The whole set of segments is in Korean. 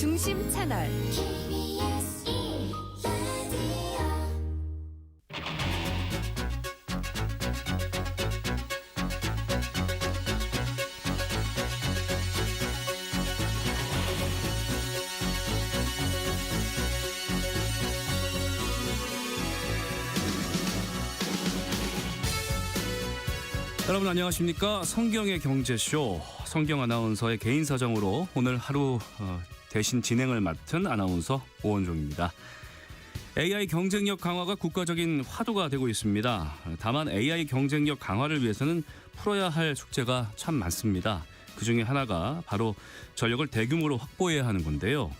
중심 채널. 여러분 안녕하십니까? 성경의 경제쇼 성경 아나운서의 개인 사정으로 오늘 하루 대신 진행을 맡은 아나운서 오원종입니다. AI 경쟁력 강화가 국가적인 화두가 되고 있습니다. 다만 AI 경쟁력 강화를 위해서는 풀어야 할 숙제가 참 많습니다. 그중에 하나가 바로 전력을 대규모로 확보해야 하는 건데요.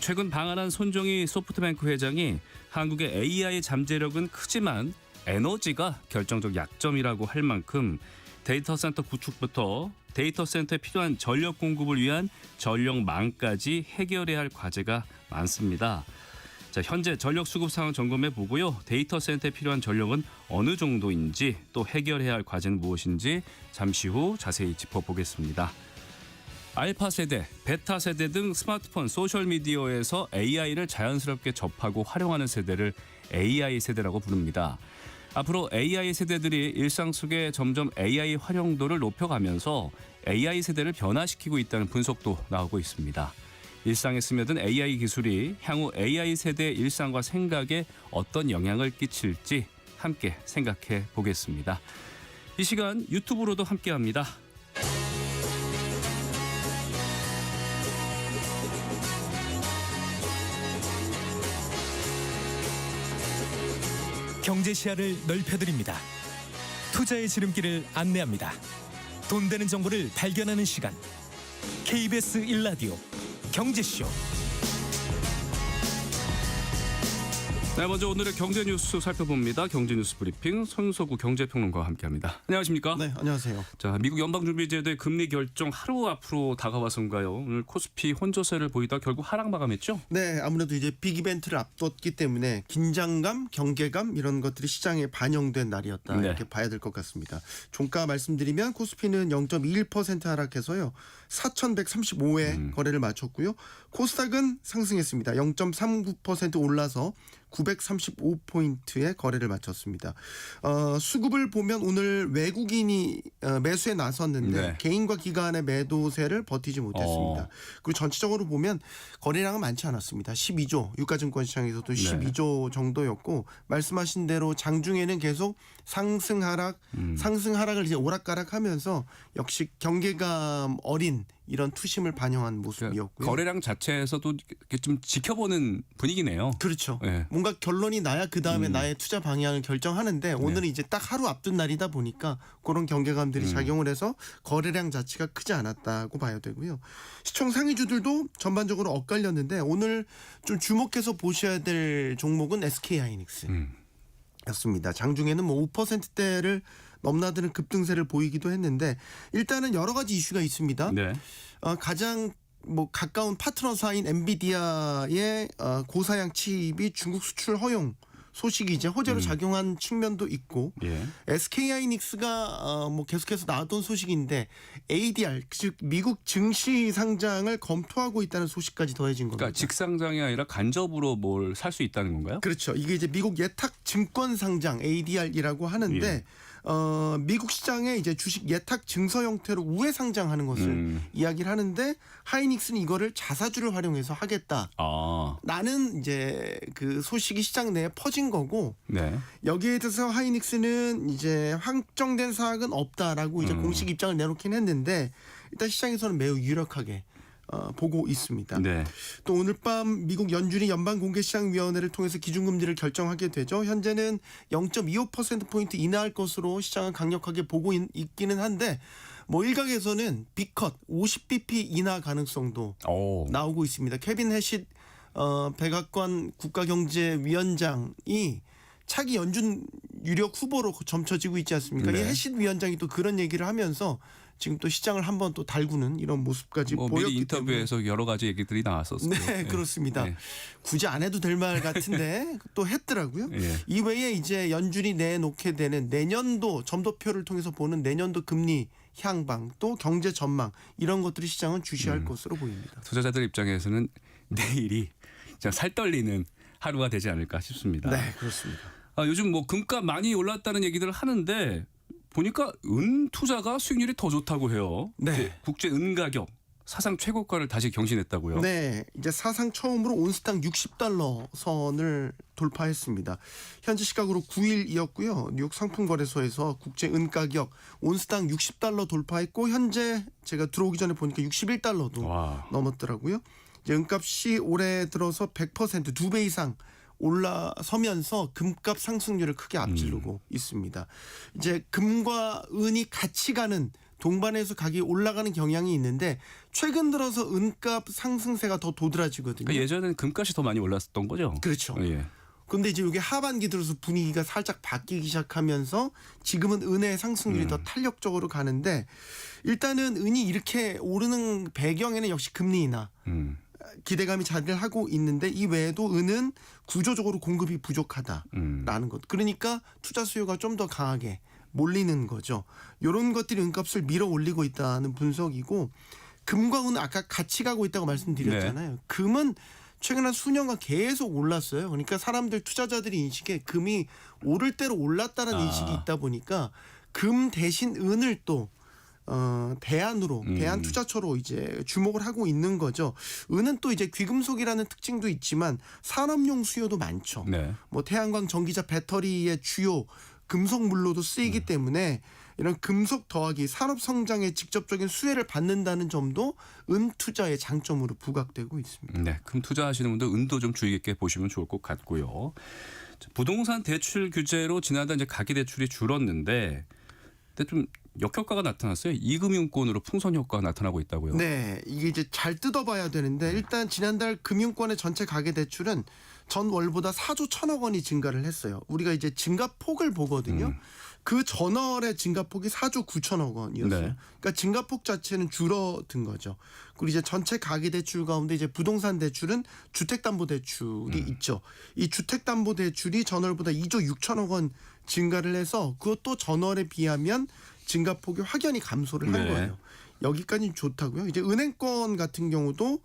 최근 방한한 손정희 소프트뱅크 회장이 한국의 AI 잠재력은 크지만 에너지가 결정적 약점이라고 할 만큼 데이터 센터 구축부터 데이터 센터에 필요한 전력 공급을 위한 전력망까지 해결해야 할 과제가 많습니다. 자, 현재 전력 수급 상황 점검해 보고요. 데이터 센터에 필요한 전력은 어느 정도인지 또 해결해야 할 과제는 무엇인지 잠시 후 자세히 짚어보겠습니다. 알파 세대, 베타 세대 등 스마트폰, 소셜미디어에서 AI를 자연스럽게 접하고 활용하는 세대를 AI 세대라고 부릅니다. 앞으로 AI 세대들이 일상 속에 점점 AI 활용도를 높여가면서 AI 세대를 변화시키고 있다는 분석도 나오고 있습니다. 일상에 스며든 AI 기술이 향후 AI 세대의 일상과 생각에 어떤 영향을 끼칠지 함께 생각해 보겠습니다. 이 시간 유튜브로도 함께합니다. 경제 시야를 넓혀드립니다. 투자의 지름길을 안내합니다. 돈 되는 정보를 발견하는 시간. KBS 1라디오 경제쇼. 네, 먼저 오늘의 경제 뉴스 살펴봅니다. 경제 뉴스 브리핑 손석구 경제평론가와 함께합니다. 안녕하십니까? 네, 안녕하세요. 자, 미국 연방준비제도의 금리 결정 하루 앞으로 다가와서인가요? 오늘 코스피 혼조세를 보이다 결국 하락 마감했죠? 네, 아무래도 이제 빅 이벤트를 앞뒀기 때문에 긴장감, 경계감 이런 것들이 시장에 반영된 날이었다. 네. 이렇게 봐야 될 것 같습니다. 종가 말씀드리면 코스피는 0.21% 하락해서요. 4,135회 거래를 마쳤고요. 코스닥은 상승했습니다. 0.39% 올라서 935포인트의 거래를 마쳤습니다. 수급을 보면 오늘 외국인이 매수에 나섰는데 네. 개인과 기관의 매도세를 버티지 못했습니다. 그리고 전체적으로 보면 거래량은 많지 않았습니다. 12조, 유가증권 시장에서도 12조 정도였고 말씀하신 대로 장중에는 계속 상승 하락을 이제 오락가락하면서 역시 경계감 어린 이런 투심을 반영한 모습이었고요. 거래량 자체에서도 좀 지켜보는 분위기네요. 그렇죠. 네. 뭔가 결론이 나야 그 다음에 나의 투자 방향을 결정하는데 오늘은 이제 딱 하루 앞둔 날이다 보니까 그런 경계감들이 작용을 해서 거래량 자체가 크지 않았다고 봐야 되고요. 시총 상위주들도 전반적으로 엇갈렸는데 오늘 좀 주목해서 보셔야 될 종목은 SK하이닉스. 였습니다. 장중에는 뭐 5%대를 넘나드는 급등세를 보이기도 했는데 일단은 여러 가지 이슈가 있습니다. 네. 가장 가까운 파트너사인 엔비디아의 고사양 칩이 중국 수출 허용 소식이 이제 호재로 작용한 측면도 있고 SK하이닉스가 계속해서 나왔던 소식인데 ADR 즉 미국 증시 상장을 검토하고 있다는 소식까지 더해진 겁니다. 그러니까 직상장이 아니라 간접으로 뭘 살 수 있다는 건가요? 그렇죠. 이게 이제 미국 예탁 증권 상장 ADR이라고 하는데 미국 시장에 이제 주식 예탁 증서 형태로 우회 상장하는 것을 이야기를 하는데 하이닉스는 이거를 자사주를 활용해서 하겠다. 라는 이제 그 소식이 시장 내에 퍼진 거고 여기에 대해서 하이닉스는 이제 확정된 사항은 없다라고 이제 공식 입장을 내놓긴 했는데 일단 시장에서는 매우 유력하게 보고 있습니다. 또 오늘 밤 미국 연준이 연방공개시장위원회를 통해서 기준금리를 결정하게 되죠. 현재는 0.25%포인트 인하할 것으로 시장은 강력하게 보고 있기는 한데 일각에서는 빅컷 50bp 인하 가능성도 나오고 있습니다. 케빈 해싯 백악관 국가경제위원장이 차기 연준 유력 후보로 점쳐지고 있지 않습니까? 이 해싯 위원장이 또 그런 얘기를 하면서 지금 또 시장을 한번 또 달구는 이런 모습까지 보였기 미리 인터뷰에서 때문에. 여러 가지 얘기들이 나왔었어요. 네, 그렇습니다. 굳이 안 해도 될 말 같은데 또 했더라고요. 이외에 이제 연준이 내놓게 되는 내년도 점도표를 통해서 보는 내년도 금리 향방 또 경제 전망 이런 것들이 시장은 주시할 것으로 보입니다. 투자자들 입장에서는 내일이 진짜 살 떨리는 하루가 되지 않을까 싶습니다. 네, 그렇습니다. 요즘 뭐 금값 많이 올랐다는 얘기들 하는데 보니까 은 투자가 수익률이 더 좋다고 해요. 네. 국제 은 가격 사상 최고가를 다시 경신했다고요. 네, 이제 사상 처음으로 온스당 60달러 선을 돌파했습니다. 현지 시각으로 9일이었고요. 뉴욕 상품거래소에서 국제 은 가격 온스당 60달러 돌파했고 현재 제가 들어오기 전에 보니까 61달러도 와. 넘었더라고요. 이제 은값이 올해 들어서 100% 2배 이상 올라서면서 금값 상승률을 크게 앞지르고 있습니다. 이제 금과 은이 같이 가는 동반해서 가격이 올라가는 경향이 있는데 최근 들어서 은값 상승세가 더 도드라지거든요. 그러니까 예전에는 금값이 더 많이 올랐었던 거죠. 그렇죠. 예. 근데 이제 이게 하반기 들어서 분위기가 살짝 바뀌기 시작하면서 지금은 은의 상승률이 더 탄력적으로 가는데 일단은 은이 이렇게 오르는 배경에는 역시 금리 인하 기대감이 자리를 하고 있는데 이 외에도 은은 구조적으로 공급이 부족하다라는 것. 그러니까 투자 수요가 좀 더 강하게 몰리는 거죠. 이런 것들이 은값을 밀어 올리고 있다는 분석이고 금과 은은 아까 같이 가고 있다고 말씀드렸잖아요. 네. 금은 최근 한 수년간 계속 올랐어요. 그러니까 사람들 투자자들이 인식에 금이 오를 대로 올랐다는 인식이 있다 보니까 금 대신 은을 또 대안으로 대안 투자처로 이제 주목을 하고 있는 거죠. 은은 또 이제 귀금속이라는 특징도 있지만 산업용 수요도 많죠. 네. 뭐 태양광, 전기차, 배터리의 주요 금속물로도 쓰이기 때문에 이런 금속 더하기 산업 성장에 직접적인 수혜를 받는다는 점도 은 투자의 장점으로 부각되고 있습니다. 네, 금 투자하시는 분들 은도 좀 주의 깊게 보시면 좋을 것 같고요. 부동산 대출 규제로 지난달 이제 가계 대출이 줄었는데, 근데 좀 역효과가 나타났어요. 이금융권으로 풍선 효과가 나타나고 있다고요. 네, 이게 이제 잘 뜯어봐야 되는데 일단 지난달 금융권의 전체 가계 대출은 전월보다 4조 1천억 원이 증가를 했어요. 우리가 이제 증가폭을 보거든요. 그 전월의 증가폭이 4조 9천억 원이었어요. 네. 그러니까 증가폭 자체는 줄어든 거죠. 그리고 이제 전체 가계 대출 가운데 이제 부동산 대출은 주택담보대출이 있죠. 이 주택담보대출이 전월보다 2조 6천억 원 증가를 해서 그것도 전월에 비하면 증가폭이 확연히 감소를 한 네. 거예요. 여기까지 좋다고요. 이제 은행권 같은 경우도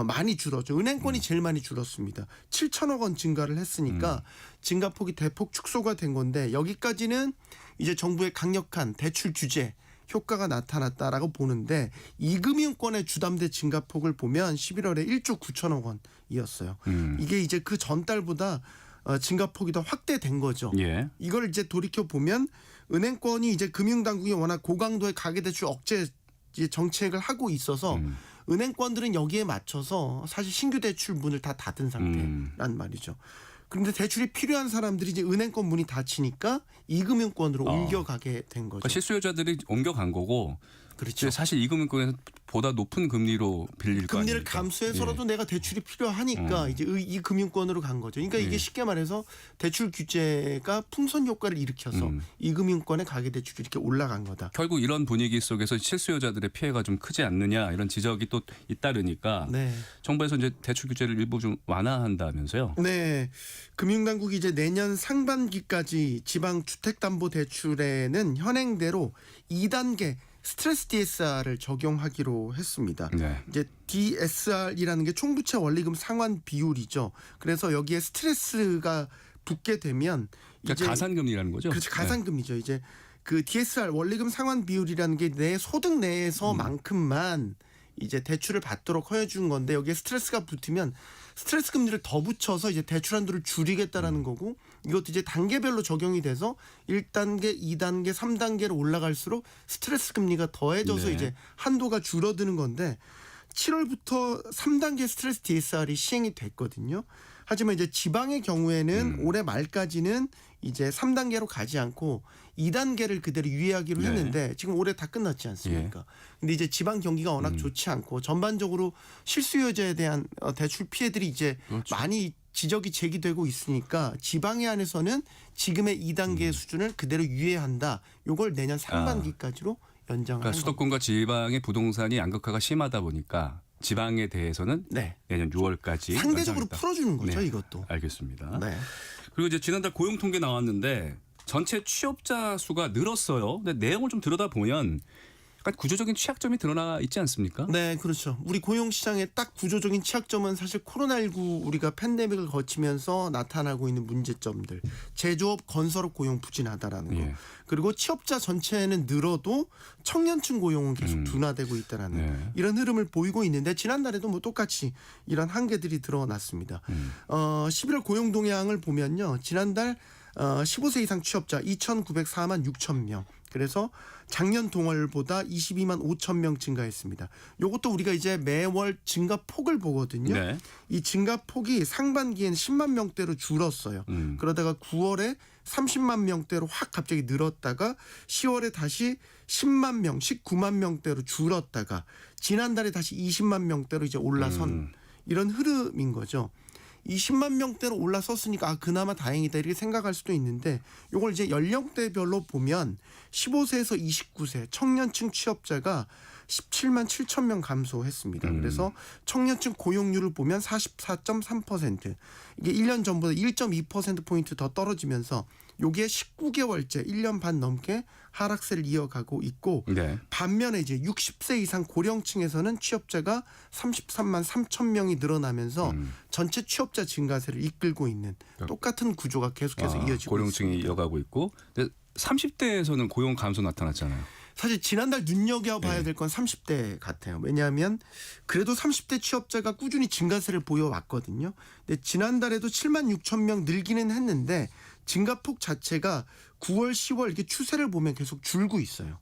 많이 줄었죠. 은행권이 제일 많이 줄었습니다. 7천억 원 증가를 했으니까 증가폭이 대폭 축소가 된 건데 여기까지는 이제 정부의 강력한 대출 규제 효과가 나타났다라고 보는데 이금융권의 주담대 증가폭을 보면 11월에 1조 9천억 원이었어요. 이게 이제 그 전달보다 증가폭이 더 확대된 거죠. 예. 이걸 이제 돌이켜 보면 은행권이 이제 금융당국이 워낙 고강도의 가계대출 억제 정책을 하고 있어서 은행권들은 여기에 맞춰서 사실 신규 대출 문을 다 닫은 상태란 말이죠. 그런데 대출이 필요한 사람들이 이제 은행권 문이 닫히니까 이금융권으로 옮겨가게 된 거죠. 그러니까 실수요자들이 옮겨간 거고, 그렇죠. 사실 이금융권에서 보다 높은 금리로 빌릴 거 금리를 아닙니까? 감수해서라도 예. 내가 대출이 필요하니까 이제 이 금융권으로 간 거죠. 그러니까 이게 쉽게 말해서 대출 규제가 풍선 효과를 일으켜서 이 금융권의 가계 대출이 이렇게 올라간 거다. 결국 이런 분위기 속에서 실수요자들의 피해가 좀 크지 않느냐 이런 지적이 또 잇따르니까 네. 정부에서 이제 대출 규제를 일부 좀 완화한다면서요. 네. 금융당국이 이제 내년 상반기까지 지방 주택담보대출에는 현행대로 2단계 스트레스 DSR을 적용하기로 했습니다. 네. 이제 DSR이라는 게 총부채 원리금 상환 비율이죠. 그래서 여기에 스트레스가 붙게 되면 그러니까 가산금리라는 거죠. 그렇죠. 가산금이죠. 이제 그 DSR 원리금 상환 비율이라는 게 내 소득 내에서만큼만 이제 대출을 받도록 허용해 준 건데 여기에 스트레스가 붙으면 스트레스 금리를 더 붙여서 이제 대출 한도를 줄이겠다라는 거고 이것도 이제 단계별로 적용이 돼서 1단계, 2단계, 3단계로 올라갈수록 스트레스 금리가 더해져서 네. 이제 한도가 줄어드는 건데 7월부터 3단계 스트레스 DSR이 시행이 됐거든요. 하지만 이제 지방의 경우에는 올해 말까지는 이제 3단계로 가지 않고 2단계를 그대로 유예하기로 네. 했는데 지금 올해 다 끝났지 않습니까? 근데 이제 지방 경기가 워낙 좋지 않고 전반적으로 실수요자에 대한 대출 피해들이 이제 그렇죠. 많이 지적이 제기되고 있으니까 지방에 한해서는 지금의 2단계 수준을 그대로 유예한다. 요걸 내년 상반기까지로 연장을 그러니까 한 수도권과 지방의 부동산이 양극화가 심하다 보니까 지방에 대해서는 네. 내년 6월까지 상대적으로 연장했다. 풀어주는 거죠. 네. 이것도. 알겠습니다. 네. 그리고 이제 지난달 고용 통계 나왔는데 전체 취업자 수가 늘었어요. 근데 내용을 좀 들여다보면 약간 구조적인 취약점이 드러나 있지 않습니까? 네, 그렇죠. 우리 고용 시장의 딱 구조적인 취약점은 사실 코로나19 우리가 팬데믹을 거치면서 나타나고 있는 문제점들. 제조업, 건설업 고용 부진하다라는 거. 예. 그리고 취업자 전체는 늘어도 청년층 고용은 계속 둔화되고 있다라는 네. 이런 흐름을 보이고 있는데 지난달에도 뭐 똑같이 이런 한계들이 드러났습니다. 11월 고용 동향을 보면요. 지난달 15세 이상 취업자 2,904만 6천 명. 그래서 작년 동월보다 22만 5천 명 증가했습니다. 이것도 우리가 이제 매월 증가폭을 보거든요. 네. 이 증가폭이 상반기에는 10만 명대로 줄었어요. 그러다가 9월에 30만 명대로 확 갑자기 늘었다가 10월에 다시 10만 명, 19만 명대로 줄었다가 지난달에 다시 20만 명대로 이제 올라선 이런 흐름인 거죠. 이 10만 명대로 올라섰으니까 그나마 다행이다 이렇게 생각할 수도 있는데 이걸 이제 연령대별로 보면 15세에서 29세 청년층 취업자가 17만 7천 명 감소했습니다. 그래서 청년층 고용률을 보면 44.3%. 이게 1년 전보다 1.2%포인트 더 떨어지면서 요게 19개월째 1년 반 넘게 하락세를 이어가고 있고 네. 반면에 이제 60세 이상 고령층에서는 취업자가 33만 3천 명이 늘어나면서 전체 취업자 증가세를 이끌고 있는 똑같은 구조가 계속해서 이어지고 고령층이 있습니다. 이어가고 있고, 근데 30대에서는 고용 감소 나타났잖아요. 사실 지난달 눈여겨봐야 될 건 30대 같아요. 왜냐하면 그래도 30대 취업자가 꾸준히 증가세를 보여왔거든요. 근데 지난달에도 7만 6천 명 늘기는 했는데 증가폭 자체가 9월, 10월 이렇게 추세를 보면 계속 줄고 있어요.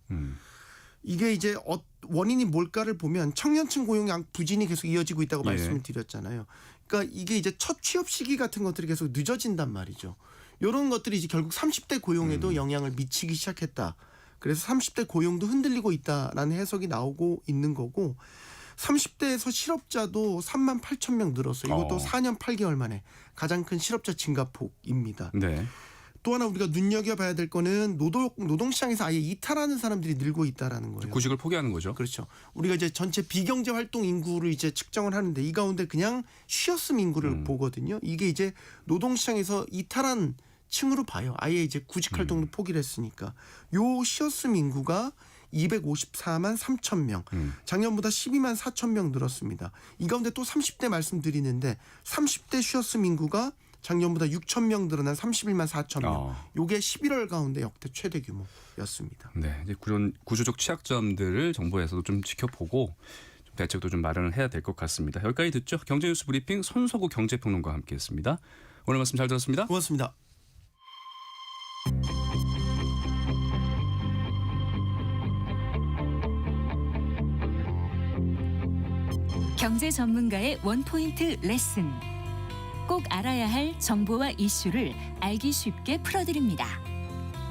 이게 이제 원인이 뭘까를 보면 청년층 고용량 부진이 계속 이어지고 있다고 예. 말씀을 드렸잖아요. 그러니까 이게 이제 첫 취업 시기 같은 것들이 계속 늦어진단 말이죠. 이런 것들이 이제 결국 30대 고용에도 영향을 미치기 시작했다. 그래서 30대 고용도 흔들리고 있다라는 해석이 나오고 있는 거고 30대에서 실업자도 3만 8천 명 늘었어요. 이것도 4년 8개월 만에 가장 큰 실업자 증가폭입니다. 네. 또 하나 우리가 눈여겨봐야 될 거는 노동시장에서 아예 이탈하는 사람들이 늘고 있다라는 거예요. 구직을 포기하는 거죠. 그렇죠. 우리가 이제 전체 비경제 활동 인구를 이제 측정을 하는데 이 가운데 그냥 쉬었음 인구를 보거든요. 이게 이제 노동시장에서 이탈한 층으로 봐요. 아예 이제 구직 활동도 포기를 했으니까. 요 쉬었음 인구가 254만 3천 명. 작년보다 12만 4천 명 늘었습니다. 이 가운데 또 30대 말씀드리는데 30대 쉬었음 인구가 작년보다 6천 명 늘어난 31만 4천 명. 요게 11월 가운데 역대 최대 규모였습니다. 네, 이제 구조적 취약점들을 정부에서도 좀 지켜보고 좀 대책도 좀 마련을 해야 될 것 같습니다. 여기까지 듣죠. 경제뉴스 브리핑 손석구 경제평론가와 함께했습니다. 오늘 말씀 잘 들었습니다. 고맙습니다. 경제 전문가의 원포인트 레슨. 꼭 알아야 할 정보와 이슈를 알기 쉽게 풀어드립니다.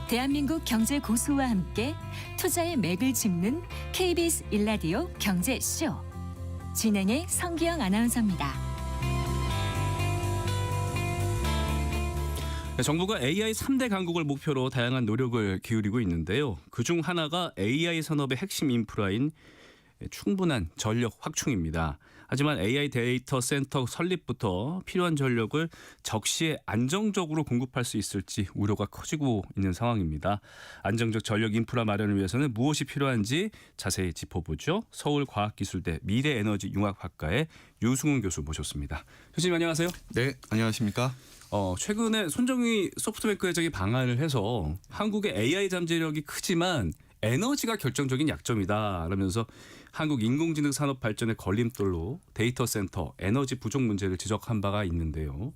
대한민국 경제 고수와 함께 투자의 맥을 짚는 KBS 일라디오 경제쇼. 진행의 성기영 아나운서입니다. 네, 정부가 AI 3대 강국을 목표로 다양한 노력을 기울이고 있는데요. 그중 하나가 AI 산업의 핵심 인프라인 충분한 전력 확충입니다. 하지만 AI 데이터 센터 설립부터 필요한 전력을 적시에 안정적으로 공급할 수 있을지 우려가 커지고 있는 상황입니다. 안정적 전력 인프라 마련을 위해서는 무엇이 필요한지 자세히 짚어보죠. 서울과학기술대 미래에너지융합학과의 유승훈 교수 모셨습니다. 교수님 안녕하세요. 네, 안녕하십니까? 최근에 손정희 소프트뱅크 회장이 방한을 해서 한국의 AI 잠재력이 크지만 에너지가 결정적인 약점이다. 그러면서 한국 인공지능 산업 발전의 걸림돌로 데이터 센터, 에너지 부족 문제를 지적한 바가 있는데요.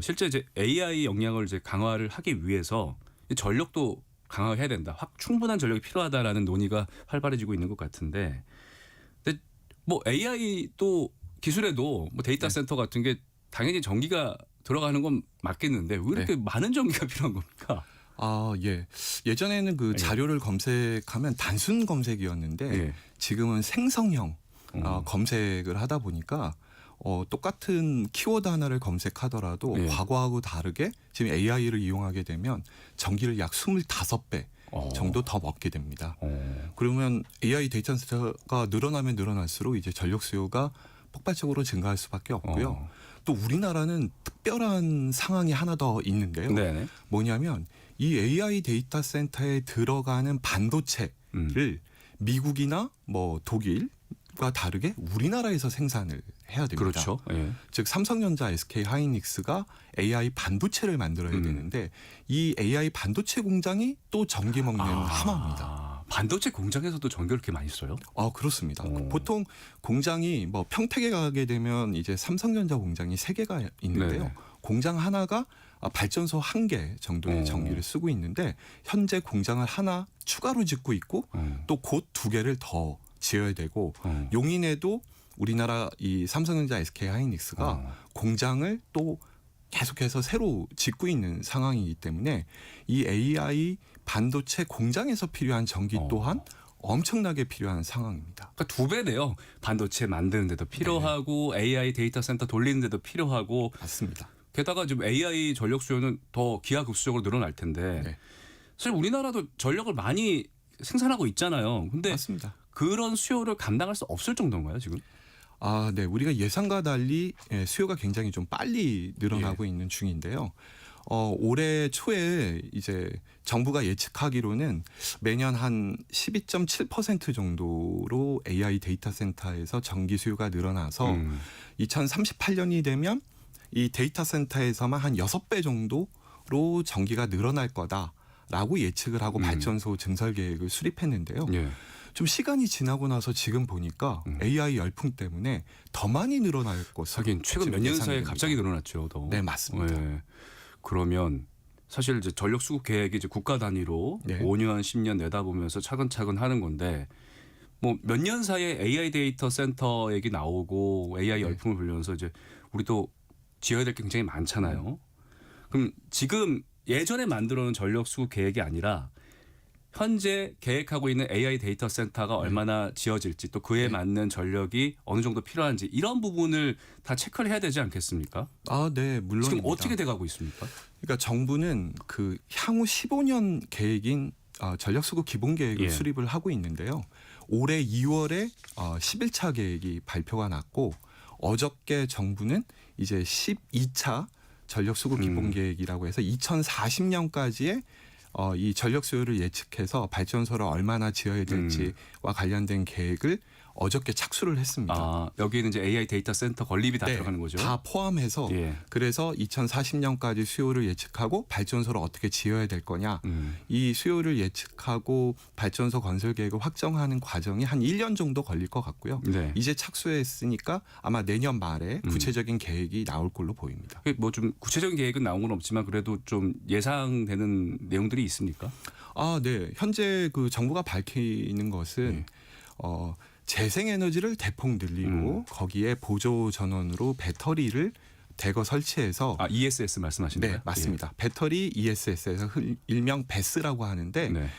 실제 이제 AI 역량을 이제 강화를 하기 위해서 전력도 강화해야 된다. 충분한 전력이 필요하다라는 논의가 활발해지고 있는 것 같은데, 근데 뭐 AI도 기술에도 뭐 데이터 센터 같은 게 당연히 전기가 들어가는 건 맞겠는데 왜 이렇게 많은 전기가 필요한 겁니까? 아, 예. 예전에는 그 자료를 검색하면 단순 검색이었는데 지금은 생성형 검색을 하다 보니까 똑같은 키워드 하나를 검색하더라도 과거하고 다르게 지금 AI를 이용하게 되면 전기를 약 25배 정도 더 먹게 됩니다. 그러면 AI 데이터 센터가 늘어나면 늘어날수록 이제 전력 수요가 폭발적으로 증가할 수밖에 없고요. 또 우리나라는 특별한 상황이 하나 더 있는데요. 뭐냐면 이 AI 데이터 센터에 들어가는 반도체를 미국이나 뭐 독일과 다르게 우리나라에서 생산을 해야 됩니다. 그렇죠. 예. 즉 삼성전자, SK 하이닉스가 AI 반도체를 만들어야 되는데 이 AI 반도체 공장이 또 전기 먹는 하마입니다. 반도체 공장에서도 전기를 그렇게 많이 써요? 그렇습니다. 오. 보통 공장이 뭐 평택에 가게 되면 이제 삼성전자 공장이 3개가 있는데요. 네. 공장 하나가 발전소 1개 정도의 오. 전기를 쓰고 있는데 현재 공장을 하나 추가로 짓고 있고 또 곧 2개를 더 지어야 되고 용인에도 우리나라 이 삼성전자, SK 하이닉스가 공장을 또 계속해서 새로 짓고 있는 상황이기 때문에 이 AI 반도체 공장에서 필요한 전기 또한 엄청나게 필요한 상황입니다. 그러니까 2배네요. 반도체 만드는 데도 필요하고 AI 데이터 센터 돌리는 데도 필요하고 맞습니다. 게다가 지금 AI 전력 수요는 더 기하급수적으로 늘어날 텐데 네. 사실 우리나라도 전력을 많이 생산하고 있잖아요. 근데 맞습니다. 그런 수요를 감당할 수 없을 정도인가요, 지금? 네. 우리가 예상과 달리 수요가 굉장히 좀 빨리 늘어나고 있는 중인데요. 올해 초에 이제 정부가 예측하기로는 매년 한 12.7% 정도로 AI 데이터 센터에서 전기 수요가 늘어나서 2038년이 되면 이 데이터 센터에서만 한 6배 정도로 전기가 늘어날 거다라고 예측을 하고 발전소 증설 계획을 수립했는데요. 예. 좀 시간이 지나고 나서 지금 보니까 AI 열풍 때문에 더 많이 늘어날 것으로 하긴 최근 몇 년 사이에 예상됩니다. 갑자기 늘어났죠. 더. 네, 맞습니다. 예. 그러면 사실 이제 전력 수급 계획이 이제 국가 단위로 네. 5년, 10년 내다보면서 차근차근 하는 건데 뭐 몇 년 사이에 AI 데이터 센터 얘기 나오고 AI 열풍을 불면서 이제 우리도 지어야 될 게 굉장히 많잖아요. 그럼 지금 예전에 만들어 놓은 전력 수급 계획이 아니라 현재 계획하고 있는 AI 데이터 센터가 얼마나 지어질지 또 그에 맞는 전력이 어느 정도 필요한지 이런 부분을 다 체크를 해야 되지 않겠습니까? 네, 물론입니다. 지금 어떻게 돼가고 있습니까? 그러니까 정부는 그 향후 15년 계획인 전력 수급 기본 계획을 예. 수립을 하고 있는데요. 올해 2월에 11차 계획이 발표가 났고 어저께 정부는 이제 12차 전력 수급 기본 계획이라고 해서 2040년까지의 이 전력 수요를 예측해서 발전소를 얼마나 지어야 될지와 관련된 계획을 어저께 착수를 했습니다. 여기는 이제 AI 데이터 센터 건립이 다 네, 들어가는 거죠. 다 포함해서 예. 그래서 2040년까지 수요를 예측하고 발전소를 어떻게 지어야 될 거냐. 이 수요를 예측하고 발전소 건설 계획을 확정하는 과정이 한 1년 정도 걸릴 것 같고요. 네. 이제 착수했으니까 아마 내년 말에 구체적인 계획이 나올 걸로 보입니다. 뭐 좀 구체적인 계획은 나온 건 없지만 그래도 좀 예상되는 내용들이 있습니까? 네. 현재 그 정부가 밝히는 것은 재생에너지를 대폭 늘리고 거기에 보조 전원으로 배터리를 대거 설치해서 ESS 말씀하시는 네, 거예요? 맞습니다. 배터리 ESS에서 일명 베스라고 하는데 네.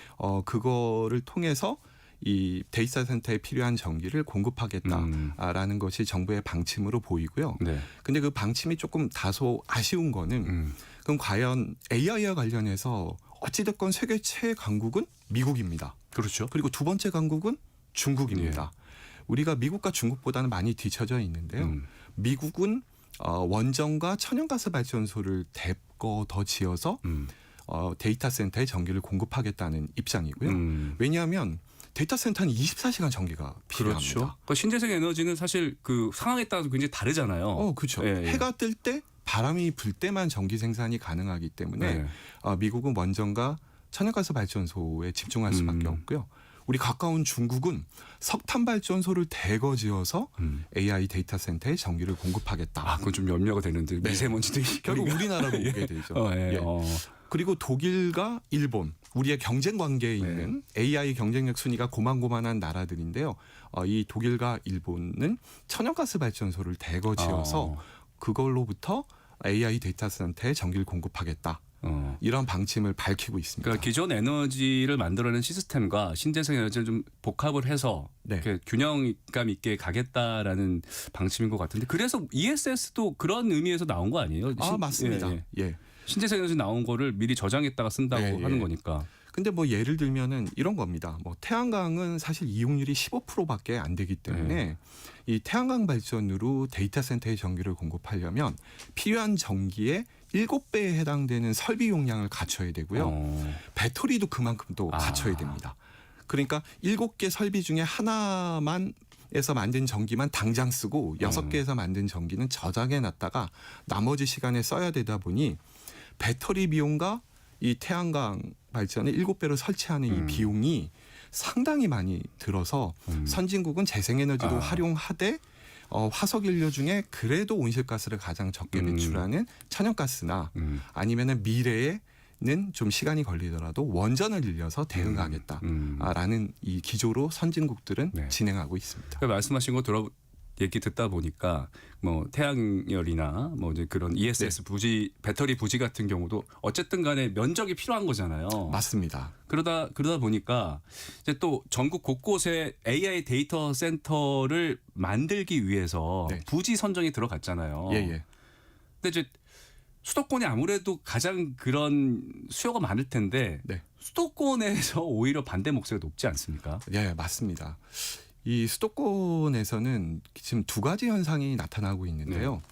그거를 통해서 이 데이터 센터에 필요한 전기를 공급하겠다라는 것이 정부의 방침으로 보이고요. 네. 근데 그 방침이 조금 다소 아쉬운 거는 그럼 과연 AI와 관련해서 어찌됐건 세계 최강국은 미국입니다. 그렇죠. 그리고 두 번째 강국은 중국입니다. 우리가 미국과 중국보다는 많이 뒤처져 있는데요. 미국은 원전과 천연가스 발전소를 대거 더 지어서 데이터 센터에 전기를 공급하겠다는 입장이고요. 왜냐하면 데이터 센터는 24시간 전기가 필요합니다. 그렇죠. 그러니까 신재생 에너지는 사실 그 상황에 따라서 굉장히 다르잖아요. 그렇죠. 예, 예. 해가 뜰 때 바람이 불 때만 전기 생산이 가능하기 때문에 미국은 원전과 천연가스 발전소에 집중할 수밖에 없고요. 우리 가까운 중국은 석탄 발전소를 대거 지어서 AI 데이터 센터에 전기를 공급하겠다. 그건 좀 염려가 되는데 미세먼지도 결국 우리나라로 오게 되죠. 그리고 독일과 일본, 우리의 경쟁 관계에 있는 AI 경쟁력 순위가 고만고만한 나라들인데요. 이 독일과 일본은 천연가스 발전소를 대거 지어서 그걸로부터 AI 데이터 센터에 전기를 공급하겠다. 이런 방침을 밝히고 있습니다. 그러니까 기존 에너지를 만들어낸 시스템과 신재생 에너지를 좀 복합을 해서 이렇게 균형감 있게 가겠다라는 방침인 것 같은데 그래서 ESS도 그런 의미에서 나온 거 아니에요? 맞습니다. 예. 신재생 에너지 나온 거를 미리 저장했다가 쓴다고 하는 거니까. 근데 뭐 예를 들면은 이런 겁니다. 뭐 태양광은 사실 이용률이 15%밖에 안 되기 때문에 이 태양광 발전으로 데이터 센터에 전기를 공급하려면 필요한 전기의 7배에 해당되는 설비 용량을 갖춰야 되고요. 배터리도 그만큼 또 갖춰야 됩니다. 그러니까 7개 설비 중에 하나만 에서 만든 전기만 당장 쓰고 6개에서 만든 전기는 저장해 놨다가 나머지 시간에 써야 되다 보니 배터리 비용과 이 태양광 발전을 7배로 설치하는 이 비용이 상당히 많이 들어서 선진국은 재생에너지도 활용하되 화석연료 중에 그래도 온실가스를 가장 적게 배출하는 천연가스나 아니면은 미래에는 좀 시간이 걸리더라도 원전을 늘려서 대응하겠다라는 이 기조로 선진국들은 네. 진행하고 있습니다. 그러니까 말씀하신 거 얘기 듣다 보니까 뭐 태양열이나 뭐 이제 그런 ESS 부지 배터리 부지 같은 경우도 어쨌든 간에 면적이 필요한 거잖아요. 맞습니다. 그러다 보니까 이제 또 전국 곳곳에 AI 데이터 센터를 만들기 위해서 네. 부지 선정이 들어갔잖아요. 예. 근데 이제 수도권이 아무래도 가장 그런 수요가 많을 텐데 네. 수도권에서 오히려 반대 목소리가 높지 않습니까? 예, 맞습니다. 이 수도권에서는 지금 두 가지 현상이 나타나고 있는데요.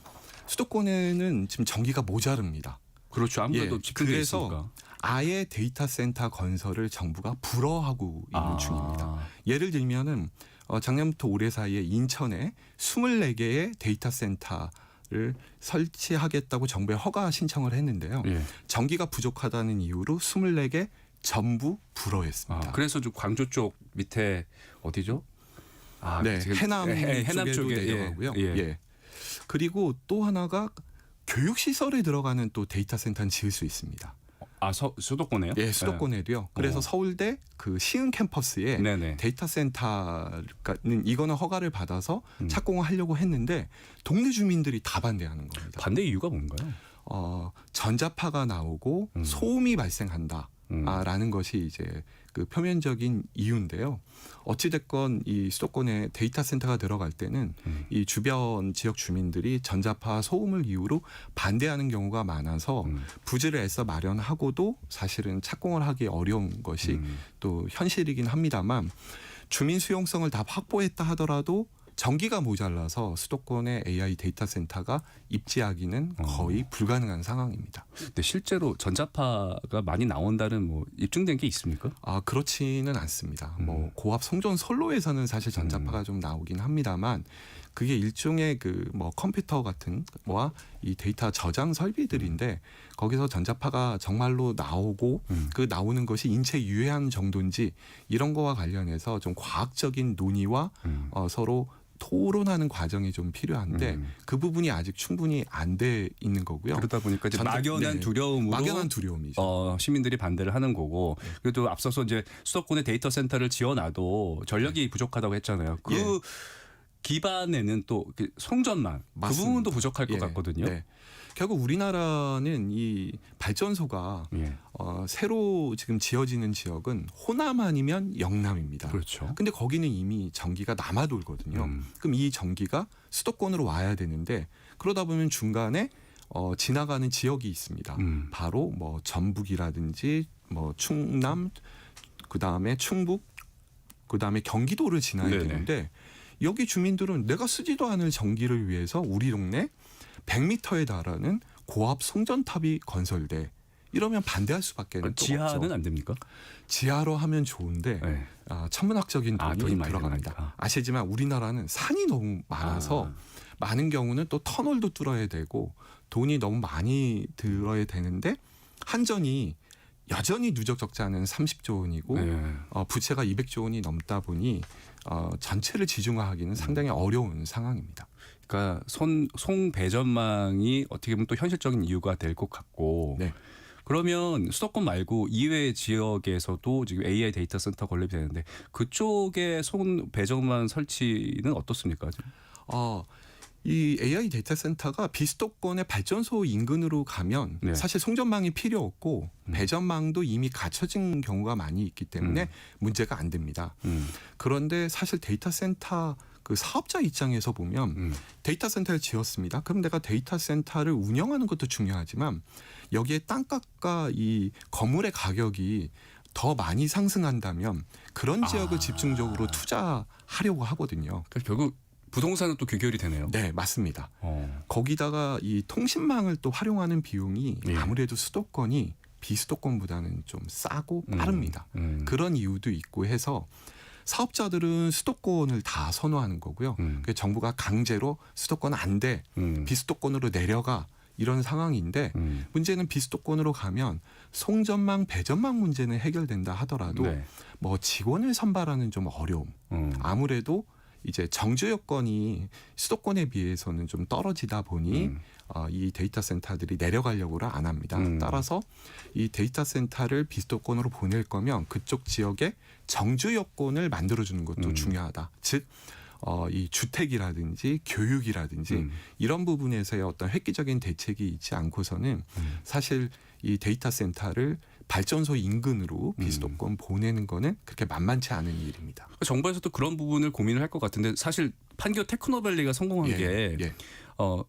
수도권에는 지금 전기가 모자릅니다. 그렇죠. 아무래도 집중돼 그래서 있으니까. 아예 데이터 센터 건설을 정부가 불허하고 있는 중입니다. 예를 들면은 작년부터 올해 사이에 인천에 24개의 데이터 센터를 설치하겠다고 정부에 허가 신청을 했는데요. 예. 전기가 부족하다는 이유로 24개 전부 불허했습니다. 그래서 좀 광주 쪽 밑에 어디죠? 네, 지금 해남 해남 쪽에도 쪽에 내려가고요. 예. 그리고 또 하나가 교육 시설에 들어가는 또 데이터 센터는 지을 수 있습니다. 수도권에요? 예, 수도권에도요. 그래서 서울대 그 시흥 캠퍼스에 네네. 데이터 센터는 이거는 허가를 받아서 착공을 하려고 했는데 동네 주민들이 다 반대하는 겁니다. 반대 이유가 뭔가요? 전자파가 나오고 소음이 발생한다. 라는 것이 이제 그 표면적인 이유인데요. 어찌됐건 이 수도권에 데이터 센터가 들어갈 때는 이 주변 지역 주민들이 전자파 소음을 이유로 반대하는 경우가 많아서 부지를 애써 마련하고도 사실은 착공을 하기 어려운 것이 또 현실이긴 합니다만 주민 수용성을 다 확보했다 하더라도 전기가 모자라서 수도권의 AI 데이터 센터가 입지하기는 거의 불가능한 상황입니다. 근데 실제로 전자파가 많이 나온다는 뭐 입증된 게 있습니까? 그렇지는 않습니다. 뭐 고압 송전 선로에서는 사실 전자파가 좀 나오긴 합니다만 그게 일종의 그 뭐 컴퓨터 같은 거와 이 데이터 저장 설비들인데 거기서 전자파가 정말로 나오고 그 나오는 것이 인체에 유해한 정도인지 이런 거와 관련해서 좀 과학적인 논의와 서로 토론하는 과정이 좀 필요한데 그 부분이 아직 충분히 안 돼 있는 거고요. 그러다 보니까 이제 막연한 두려움으로 막연한 두려움이죠. 시민들이 반대를 하는 거고 그래도 앞서서 이제 수도권에 데이터 센터를 지어놔도 전력이 부족하다고 했잖아요. 그 기반에는 또 송전망 그 맞습니다. 부분도 부족할 것 같거든요. 네. 결국 우리나라는 이 발전소가 새로 지금 지어지는 지역은 호남 아니면 영남입니다. 그렇죠. 근데 거기는 이미 전기가 남아 돌거든요. 그럼 이 전기가 수도권으로 와야 되는데 그러다 보면 중간에 지나가는 지역이 있습니다. 바로 뭐 전북이라든지 뭐 충남, 그다음에 충북, 그다음에 경기도를 지나야 되는데 여기 주민들은 내가 쓰지도 않을 전기를 위해서 우리 동네 100m에 달하는 고압 송전탑이 건설돼. 이러면 반대할 수밖에 없죠. 지하는 안 됩니까? 지하로 하면 좋은데 천문학적인 돈이 들어갑니다. 아시지만 우리나라는 산이 너무 많아서 많은 경우는 또 터널도 뚫어야 되고 돈이 너무 많이 들어야 되는데 한전이 여전히 누적 적자는 30조 원이고 부채가 200조 원이 넘다 보니 전체를 지중화하기는 상당히 어려운 상황입니다. 그러니까 송배전망이 어떻게 보면 또 현실적인 이유가 될 것 같고 그러면 수도권 말고 이외의 지역에서도 지금 AI 데이터 센터 건립이 되는데 그쪽에 송배전망 설치는 어떻습니까? 이 AI 데이터 센터가 비수도권의 발전소 인근으로 가면 사실 송전망이 필요 없고 배전망도 이미 갖춰진 경우가 많이 있기 때문에 문제가 안 됩니다. 그런데 사실 데이터 센터 그 사업자 입장에서 보면 데이터 센터를 지었습니다. 그럼 내가 데이터 센터를 운영하는 것도 중요하지만 여기에 땅값과 이 건물의 가격이 더 많이 상승한다면 그런 지역을 집중적으로 투자하려고 하거든요. 그러니까 결국 부동산은 또 귀결이 되네요. 네, 맞습니다. 거기다가 이 통신망을 또 활용하는 비용이 아무래도 수도권이 비수도권보다는 좀 싸고 빠릅니다. 그런 이유도 있고 해서 사업자들은 수도권을 다 선호하는 거고요. 정부가 강제로 수도권 안 돼, 비수도권으로 내려가 이런 상황인데 문제는 비수도권으로 가면 송전망, 배전망 문제는 해결된다 하더라도 네. 뭐 직원을 선발하는 좀 어려움. 아무래도 이제 정주 여건이 수도권에 비해서는 좀 떨어지다 보니 이 데이터 센터들이 내려가려고를 안 합니다. 따라서 이 데이터 센터를 비수도권으로 보낼 거면 그쪽 지역에 정주 여건을 만들어주는 것도 중요하다. 즉 이 주택이라든지 교육이라든지 이런 부분에서의 어떤 획기적인 대책이 있지 않고서는 사실 이 데이터 센터를 발전소 인근으로 비수도권 보내는 거는 그렇게 만만치 않은 일입니다. 정부에서도 그런 부분을 고민을 할 것 같은데 사실 판교 테크노밸리가 성공한 게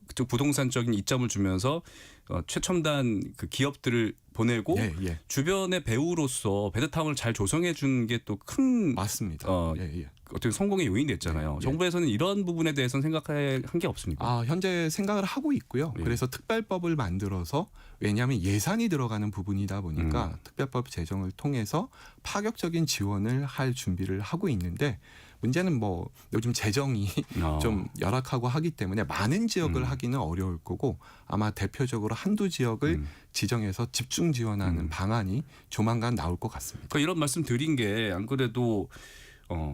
그쪽 부동산적인 이점을 주면서 최첨단 그 기업들을 보내고 주변의 배우로서 베드타운을 잘 조성해 준 게 또 큰 맞습니다. 어떻게 성공의 요인이 됐잖아요. 정부에서는 이런 부분에 대해서는 생각한 게 없습니까? 현재 생각을 하고 있고요. 그래서 특별법을 만들어서 왜냐하면 예산이 들어가는 부분이다 보니까 특별법 제정을 통해서 파격적인 지원을 할 준비를 하고 있는데 문제는 뭐 요즘 재정이 좀 열악하고 하기 때문에 많은 지역을 하기는 어려울 거고 아마 대표적으로 한두 지역을 지정해서 집중 지원하는 방안이 조만간 나올 것 같습니다. 그러니까 이런 말씀 드린 게 안 그래도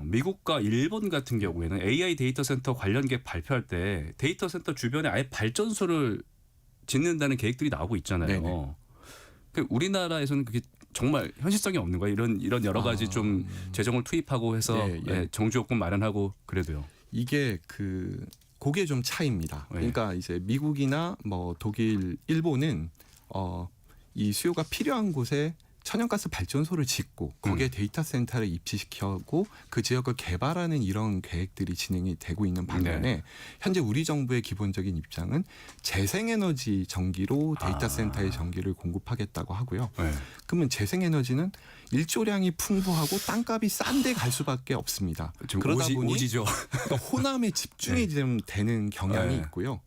미국과 일본 같은 경우에는 AI 데이터 센터 관련 계획 발표할 때 데이터 센터 주변에 아예 발전소를 짓는다는 계획들이 나오고 있잖아요. 그 우리나라에서는 그게 정말 현실성이 없는 거예요. 이런 여러 가지 좀 재정을 투입하고 해서 정주 요건 마련하고 그래도요. 이게 그게 좀 차이입니다. 그러니까 이제 미국이나 뭐 독일, 일본은 이 수요가 필요한 곳에 천연가스 발전소를 짓고 거기에 데이터 센터를 입지시켜고 그 지역을 개발하는 이런 계획들이 진행이 되고 있는 반면에 현재 우리 정부의 기본적인 입장은 재생에너지 전기로 데이터 센터의 전기를 공급하겠다고 하고요. 그러면 재생에너지는 일조량이 풍부하고 땅값이 싼 데 갈 수밖에 없습니다. 그러다 보니 오지죠. 그러니까 호남에 집중이 좀 되는 경향이 있고요.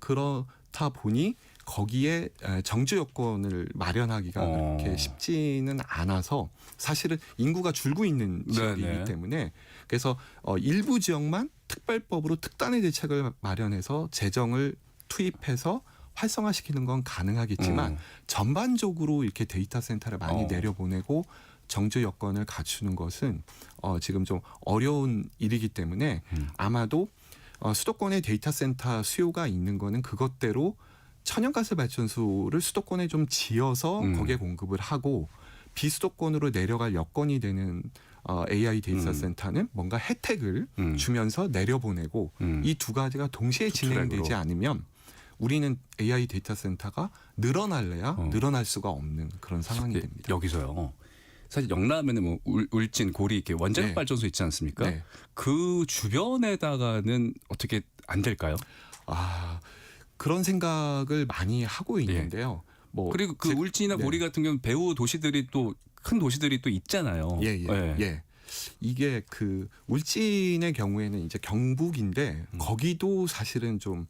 그렇다 보니 거기에 정주 여건을 마련하기가 그렇게 쉽지는 않아서 사실은 인구가 줄고 있는 지역이기 때문에 그래서 일부 지역만 특별법으로 특단의 대책을 마련해서 재정을 투입해서 활성화시키는 건 가능하겠지만 전반적으로 이렇게 데이터 센터를 많이 내려보내고 정주 여건을 갖추는 것은 지금 좀 어려운 일이기 때문에 아마도 수도권에 데이터 센터 수요가 있는 거는 그것대로 천연가스 발전소를 수도권에 좀 지어서 거기에 공급을 하고 비수도권으로 내려갈 여건이 되는 AI 데이터 센터는 뭔가 혜택을 주면서 내려보내고 이 두 가지가 동시에 진행되지 않으면 우리는 AI 데이터 센터가 늘어날래야 늘어날 수가 없는 그런 상황이 됩니다. 여기서요. 사실 영남에는 뭐 울진, 고리 이렇게 원자력 발전소 있지 않습니까? 그 주변에다가는 어떻게 안 될까요? 그런 생각을 많이 하고 있는데요. 그리고 그 울진이나 고리 같은 경우는 배후 도시들이 또 큰 도시들이 또 있잖아요. 이게 그 울진의 경우에는 이제 경북인데 거기도 사실은 좀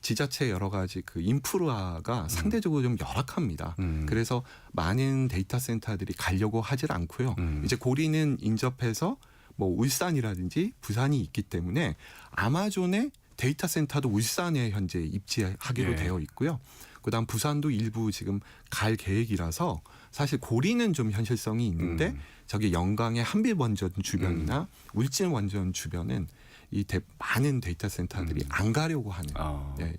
지자체 여러 가지 그 인프라가 상대적으로 좀 열악합니다. 그래서 많은 데이터 센터들이 가려고 하질 않고요. 이제 고리는 인접해서 뭐 울산이라든지 부산이 있기 때문에 아마존의 데이터 센터도 울산에 현재 입지하기로 되어 있고요. 그다음 부산도 일부 지금 갈 계획이라서 사실 고리는 좀 현실성이 있는데 저기 영광의 한빛 원전 주변이나 울진 원전 주변은 많은 데이터 센터들이 안 가려고 하는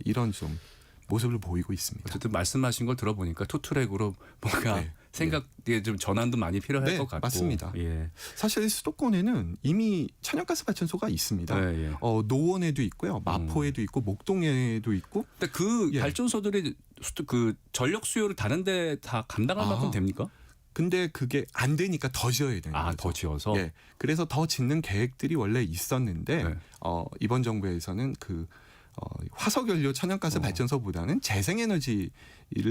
이런 좀 모습을 보이고 있습니다. 어쨌든 말씀하신 걸 들어보니까 투트랙으로 뭔가 생각에 좀 전환도 많이 필요할 것 같고. 맞습니다. 사실 수도권에는 이미 천연가스 발전소가 있습니다. 노원에도 있고요, 마포에도 있고, 목동에도 있고. 근데 그 발전소들이 그 전력 수요를 다른 데 다 감당할 만큼 됩니까? 근데 그게 안 되니까 더 지어야 되는 거죠. 더 지어서? 그래서 더 짓는 계획들이 원래 있었는데 이번 정부에서는 화석연료 천연가스 발전소보다는 재생에너지를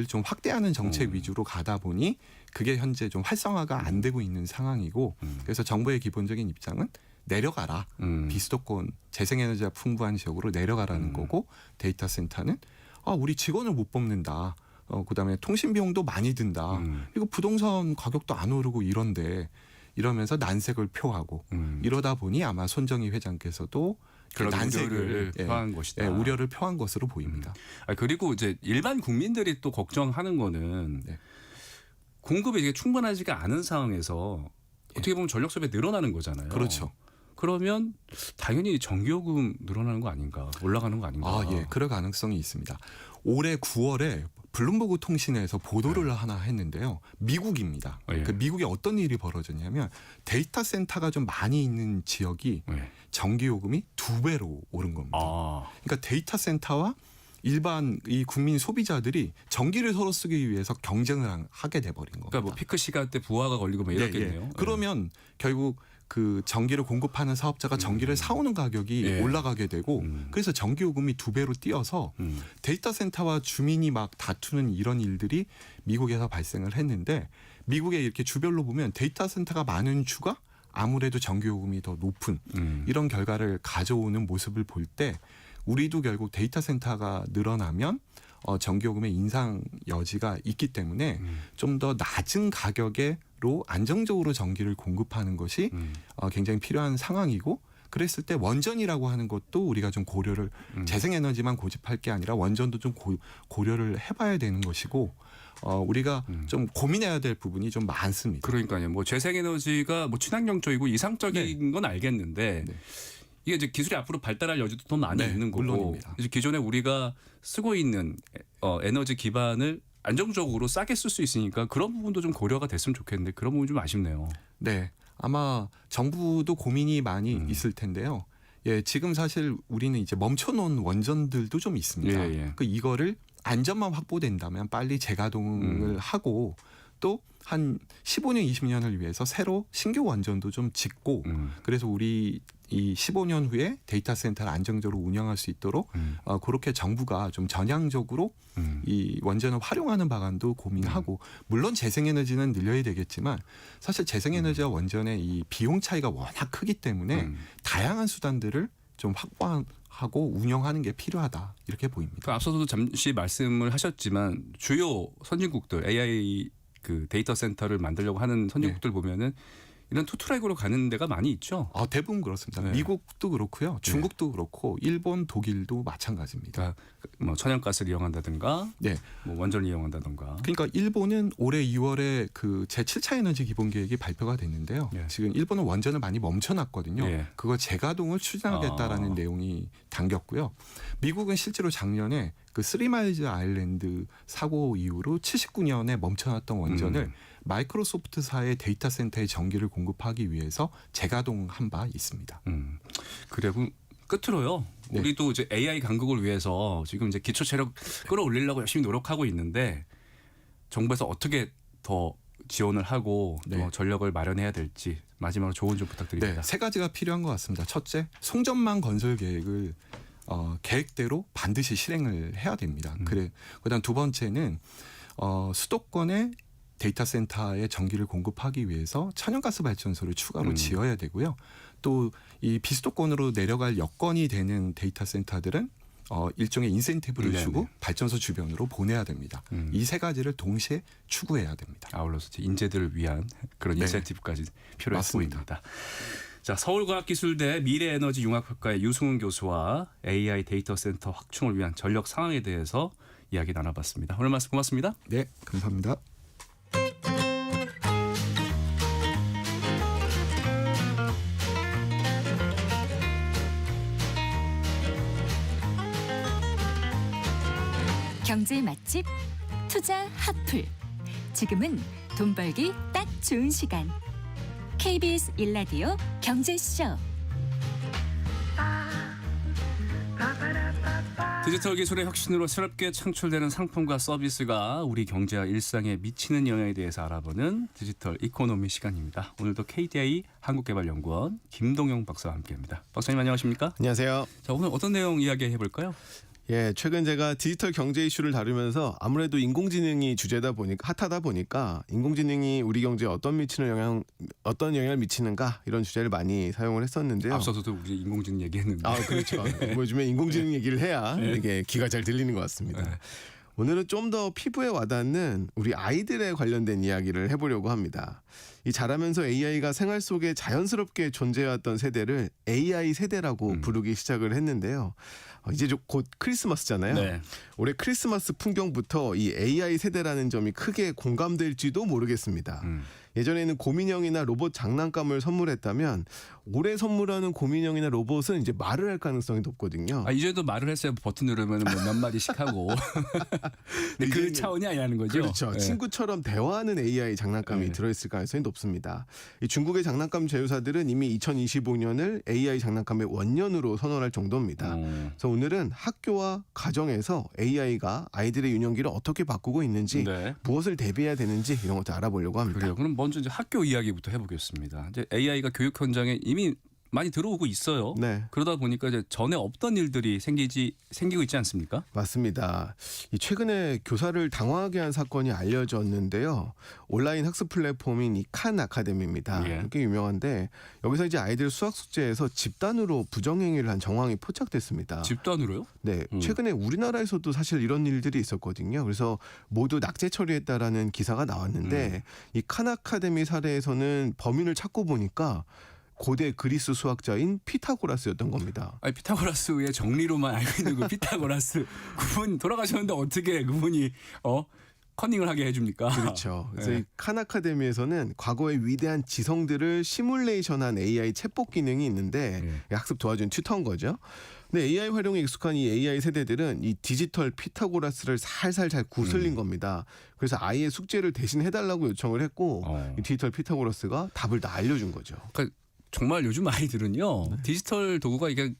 좀 확대하는 정책 위주로 가다 보니 그게 현재 좀 활성화가 안 되고 있는 상황이고 그래서 정부의 기본적인 입장은 내려가라. 비수도권 재생에너지가 풍부한 지역으로 내려가라는 거고 데이터 센터는 우리 직원을 못 뽑는다. 그다음에 통신 비용도 많이 든다. 그리고 부동산 가격도 안 오르고 이러면서 난색을 표하고 이러다 보니 아마 손정희 회장께서도 그런 난색을 표한 것이다. 우려를 표한 것으로 보입니다. 그리고 이제 일반 국민들이 또 걱정하는 거는 네. 공급이 이게 충분하지가 않은 상황에서 어떻게 보면 전력 소비가 늘어나는 거잖아요. 그렇죠. 그러면 당연히 전기요금 늘어나는 거 아닌가, 올라가는 거 아닌가. 예, 그럴 가능성이 있습니다. 올해 9월에 블룸버그 통신에서 보도를 하나 했는데요. 미국입니다. 예. 그 미국에 어떤 일이 벌어졌냐면 데이터 센터가 좀 많이 있는 지역이 네. 전기 요금이 2배로 오른 겁니다. 아, 그러니까 데이터 센터와 일반 이 국민 소비자들이 전기를 서로 쓰기 위해서 경쟁을 하게 돼 버린 겁니다. 그러니까 뭐 피크 시간대 부하가 걸리고 뭐 이렇겠네요. 예. 그러면 결국 그 전기를 공급하는 사업자가 전기를 사오는 가격이 예. 올라가게 되고 그래서 전기 요금이 2배로 뛰어서 데이터 센터와 주민이 막 다투는 이런 일들이 미국에서 발생을 했는데 미국에 이렇게 주별로 보면 데이터 센터가 많은 주가 아무래도 전기 요금이 더 높은 이런 결과를 가져오는 모습을 볼 때 우리도 결국 데이터 센터가 늘어나면 전기요금의 인상 여지가 있기 때문에 좀 더 낮은 가격으로 안정적으로 전기를 공급하는 것이 굉장히 필요한 상황이고 그랬을 때 원전이라고 하는 것도 우리가 좀 고려를 재생에너지만 고집할 게 아니라 원전도 좀 고려를 해봐야 되는 것이고 우리가 좀 고민해야 될 부분이 좀 많습니다. 그러니까요. 뭐 재생에너지가 뭐 친환경적이고 이상적인 건 알겠는데 네. 이게 이제 기술이 앞으로 발달할 여지도 더 많이 네, 있는 거고 물론입니다. 이제 기존에 우리가 쓰고 있는 에너지 기반을 안정적으로 싸게 쓸 수 있으니까 그런 부분도 좀 고려가 됐으면 좋겠는데 그런 부분이 좀 아쉽네요. 네, 아마 정부도 고민이 많이 있을 텐데요. 예, 지금 사실 우리는 이제 멈춰놓은 원전들도 좀 있습니다. 예. 그 이거를 안전만 확보된다면 빨리 재가동을 하고 또 한 15년, 20년을 위해서 새로 신규 원전도 좀 짓고 그래서 우리 이 15년 후에 데이터 센터를 안정적으로 운영할 수 있도록 그렇게 정부가 좀 전향적으로 이 원전을 활용하는 방안도 고민하고 물론 재생에너지는 늘려야 되겠지만 사실 재생에너지와 원전의 이 비용 차이가 워낙 크기 때문에 다양한 수단들을 좀 확보하고 운영하는 게 필요하다 이렇게 보입니다. 그 앞서서도 잠시 말씀을 하셨지만 주요 선진국들 AI 그 데이터 센터를 만들려고 하는 선진국들 보면은 이런 투트랙으로 가는 데가 많이 있죠. 대부분 그렇습니다. 네. 미국도 그렇고요, 중국도 그렇고 일본, 독일도 마찬가지입니다. 그러니까 뭐 천연가스를 이용한다든가, 네. 뭐 원전을 이용한다든가. 그러니까 일본은 올해 2월에 그 제7차 에너지 기본 계획이 발표가 됐는데요. 네. 지금 일본은 원전을 많이 멈춰놨거든요. 네. 그거 재가동을 추진하겠다라는 내용이 담겼고요. 미국은 실제로 작년에 그 쓰리마일즈 아일랜드 사고 이후로 79년에 멈춰놨던 원전을 마이크로소프트사의 데이터 센터에 전기를 공급하기 위해서 재가동한 바 있습니다. 그리고 끝으로요. 네. 우리도 이제 AI 강국을 위해서 지금 이제 기초 체력 끌어올리려고 열심히 노력하고 있는데 정부에서 어떻게 더 지원을 하고 네. 또 전력을 마련해야 될지 마지막으로 조언 좀 부탁드립니다. 네, 세 가지가 필요한 것 같습니다. 첫째, 송전망 건설 계획을 계획대로 반드시 실행을 해야 됩니다. 그다음 두 번째는 수도권의 데이터 센터에 전기를 공급하기 위해서 천연가스 발전소를 추가로 지어야 되고요. 또 이 비수도권으로 내려갈 여건이 되는 데이터 센터들은 일종의 인센티브를 네네. 주고 발전소 주변으로 보내야 됩니다. 이 세 가지를 동시에 추구해야 됩니다. 아울러서 인재들을 위한 그런 네. 인센티브까지 필요해 맞습니다. 보입니다. 자, 서울과학기술대 미래에너지융합학과의 유승훈 교수와 AI 데이터 센터 확충을 위한 전력 상황에 대해서 이야기 나눠봤습니다. 오늘 말씀 고맙습니다. 네, 감사합니다. 경제 맛집 투자 핫플. 지금은 돈 벌기 딱 좋은 시간. KBS 1라디오 경제쇼. 디지털 기술의 혁신으로 새롭게 창출되는 상품과 서비스가 우리 경제와 일상에 미치는 영향에 대해서 알아보는 디지털 이코노미 시간입니다. 오늘도 KDI 한국개발연구원 김동영 박사와 함께합니다. 박사님 안녕하십니까? 안녕하세요. 자, 오늘 어떤 내용 이야기해 볼까요? 예, 최근 제가 디지털 경제 이슈를 다루면서 아무래도 인공지능이 주제다 보니까 핫하다 보니까 인공지능이 우리 경제에 어떤 영향을 미치는가 이런 주제를 많이 사용을 했었는데요. 앞서서도 우리 인공지능 얘기했는데. 그렇죠. 뭐 요즘에 인공지능 얘기를 해야 이게 귀가 잘 들리는 것 같습니다. 네. 오늘은 좀 더 피부에 와닿는 우리 아이들에 관련된 이야기를 해보려고 합니다. 이 자라면서 AI가 생활 속에 자연스럽게 존재해왔던 세대를 AI 세대라고 부르기 시작을 했는데요. 이제 곧 크리스마스잖아요. 네. 올해 크리스마스 풍경부터 이 AI 세대라는 점이 크게 공감될지도 모르겠습니다. 예전에는 곰인형이나 로봇 장난감을 선물했다면 올해 선물하는 곰인형이나 로봇은 이제 말을 할 가능성이 높거든요. 이제도 말을 했어요. 버튼 누르면 몇 마디씩 하고. 근데 그 차원이 아니라는 거죠. 그렇죠. 네. 친구처럼 대화하는 AI 장난감이 네. 들어있을 가능성이 높습니다. 이 중국의 장난감 제휴사들은 이미 2025년을 AI 장난감의 원년으로 선언할 정도입니다. 그래서 오늘은 학교와 가정에서 AI가 아이들의 유년기를 어떻게 바꾸고 있는지 네. 무엇을 대비해야 되는지 이런 것도 알아보려고 합니다. 그래요. 그럼 먼저 이제 학교 이야기부터 해보겠습니다. 이제 AI가 교육 현장에 이미 많이 들어오고 있어요. 네. 그러다 보니까 이제 전에 없던 일들이 생기고 있지 않습니까? 맞습니다. 이 최근에 교사를 당황하게 한 사건이 알려졌는데요. 온라인 학습 플랫폼인 이 칸 아카데미입니다. 예. 꽤 유명한데 여기서 이제 아이들 수학 숙제에서 집단으로 부정행위를 한 정황이 포착됐습니다. 집단으로요? 네, 최근에 우리나라에서도 사실 이런 일들이 있었거든요. 그래서 모두 낙제 처리했다라는 기사가 나왔는데 이 칸 아카데미 사례에서는 범인을 찾고 보니까 고대 그리스 수학자인 피타고라스였던 겁니다. 아니 피타고라스의 정리로만 알고 있는 그 피타고라스 그분 돌아가셨는데 어떻게 그분이 커닝을 하게 해줍니까? 그렇죠. 그래서 네. 이 칸 아카데미에서는 과거의 위대한 지성들을 시뮬레이션한 AI 챗봇 기능이 있는데 학습 도와준 튜터인 거죠. 근데 AI 활용에 익숙한 이 AI 세대들은 이 디지털 피타고라스를 살살 잘 구슬린 겁니다. 그래서 아이의 숙제를 대신 해달라고 요청을 했고 이 디지털 피타고라스가 답을 다 알려준 거죠. 그러니까 정말 요즘 아이들은요 디지털 도구가 이게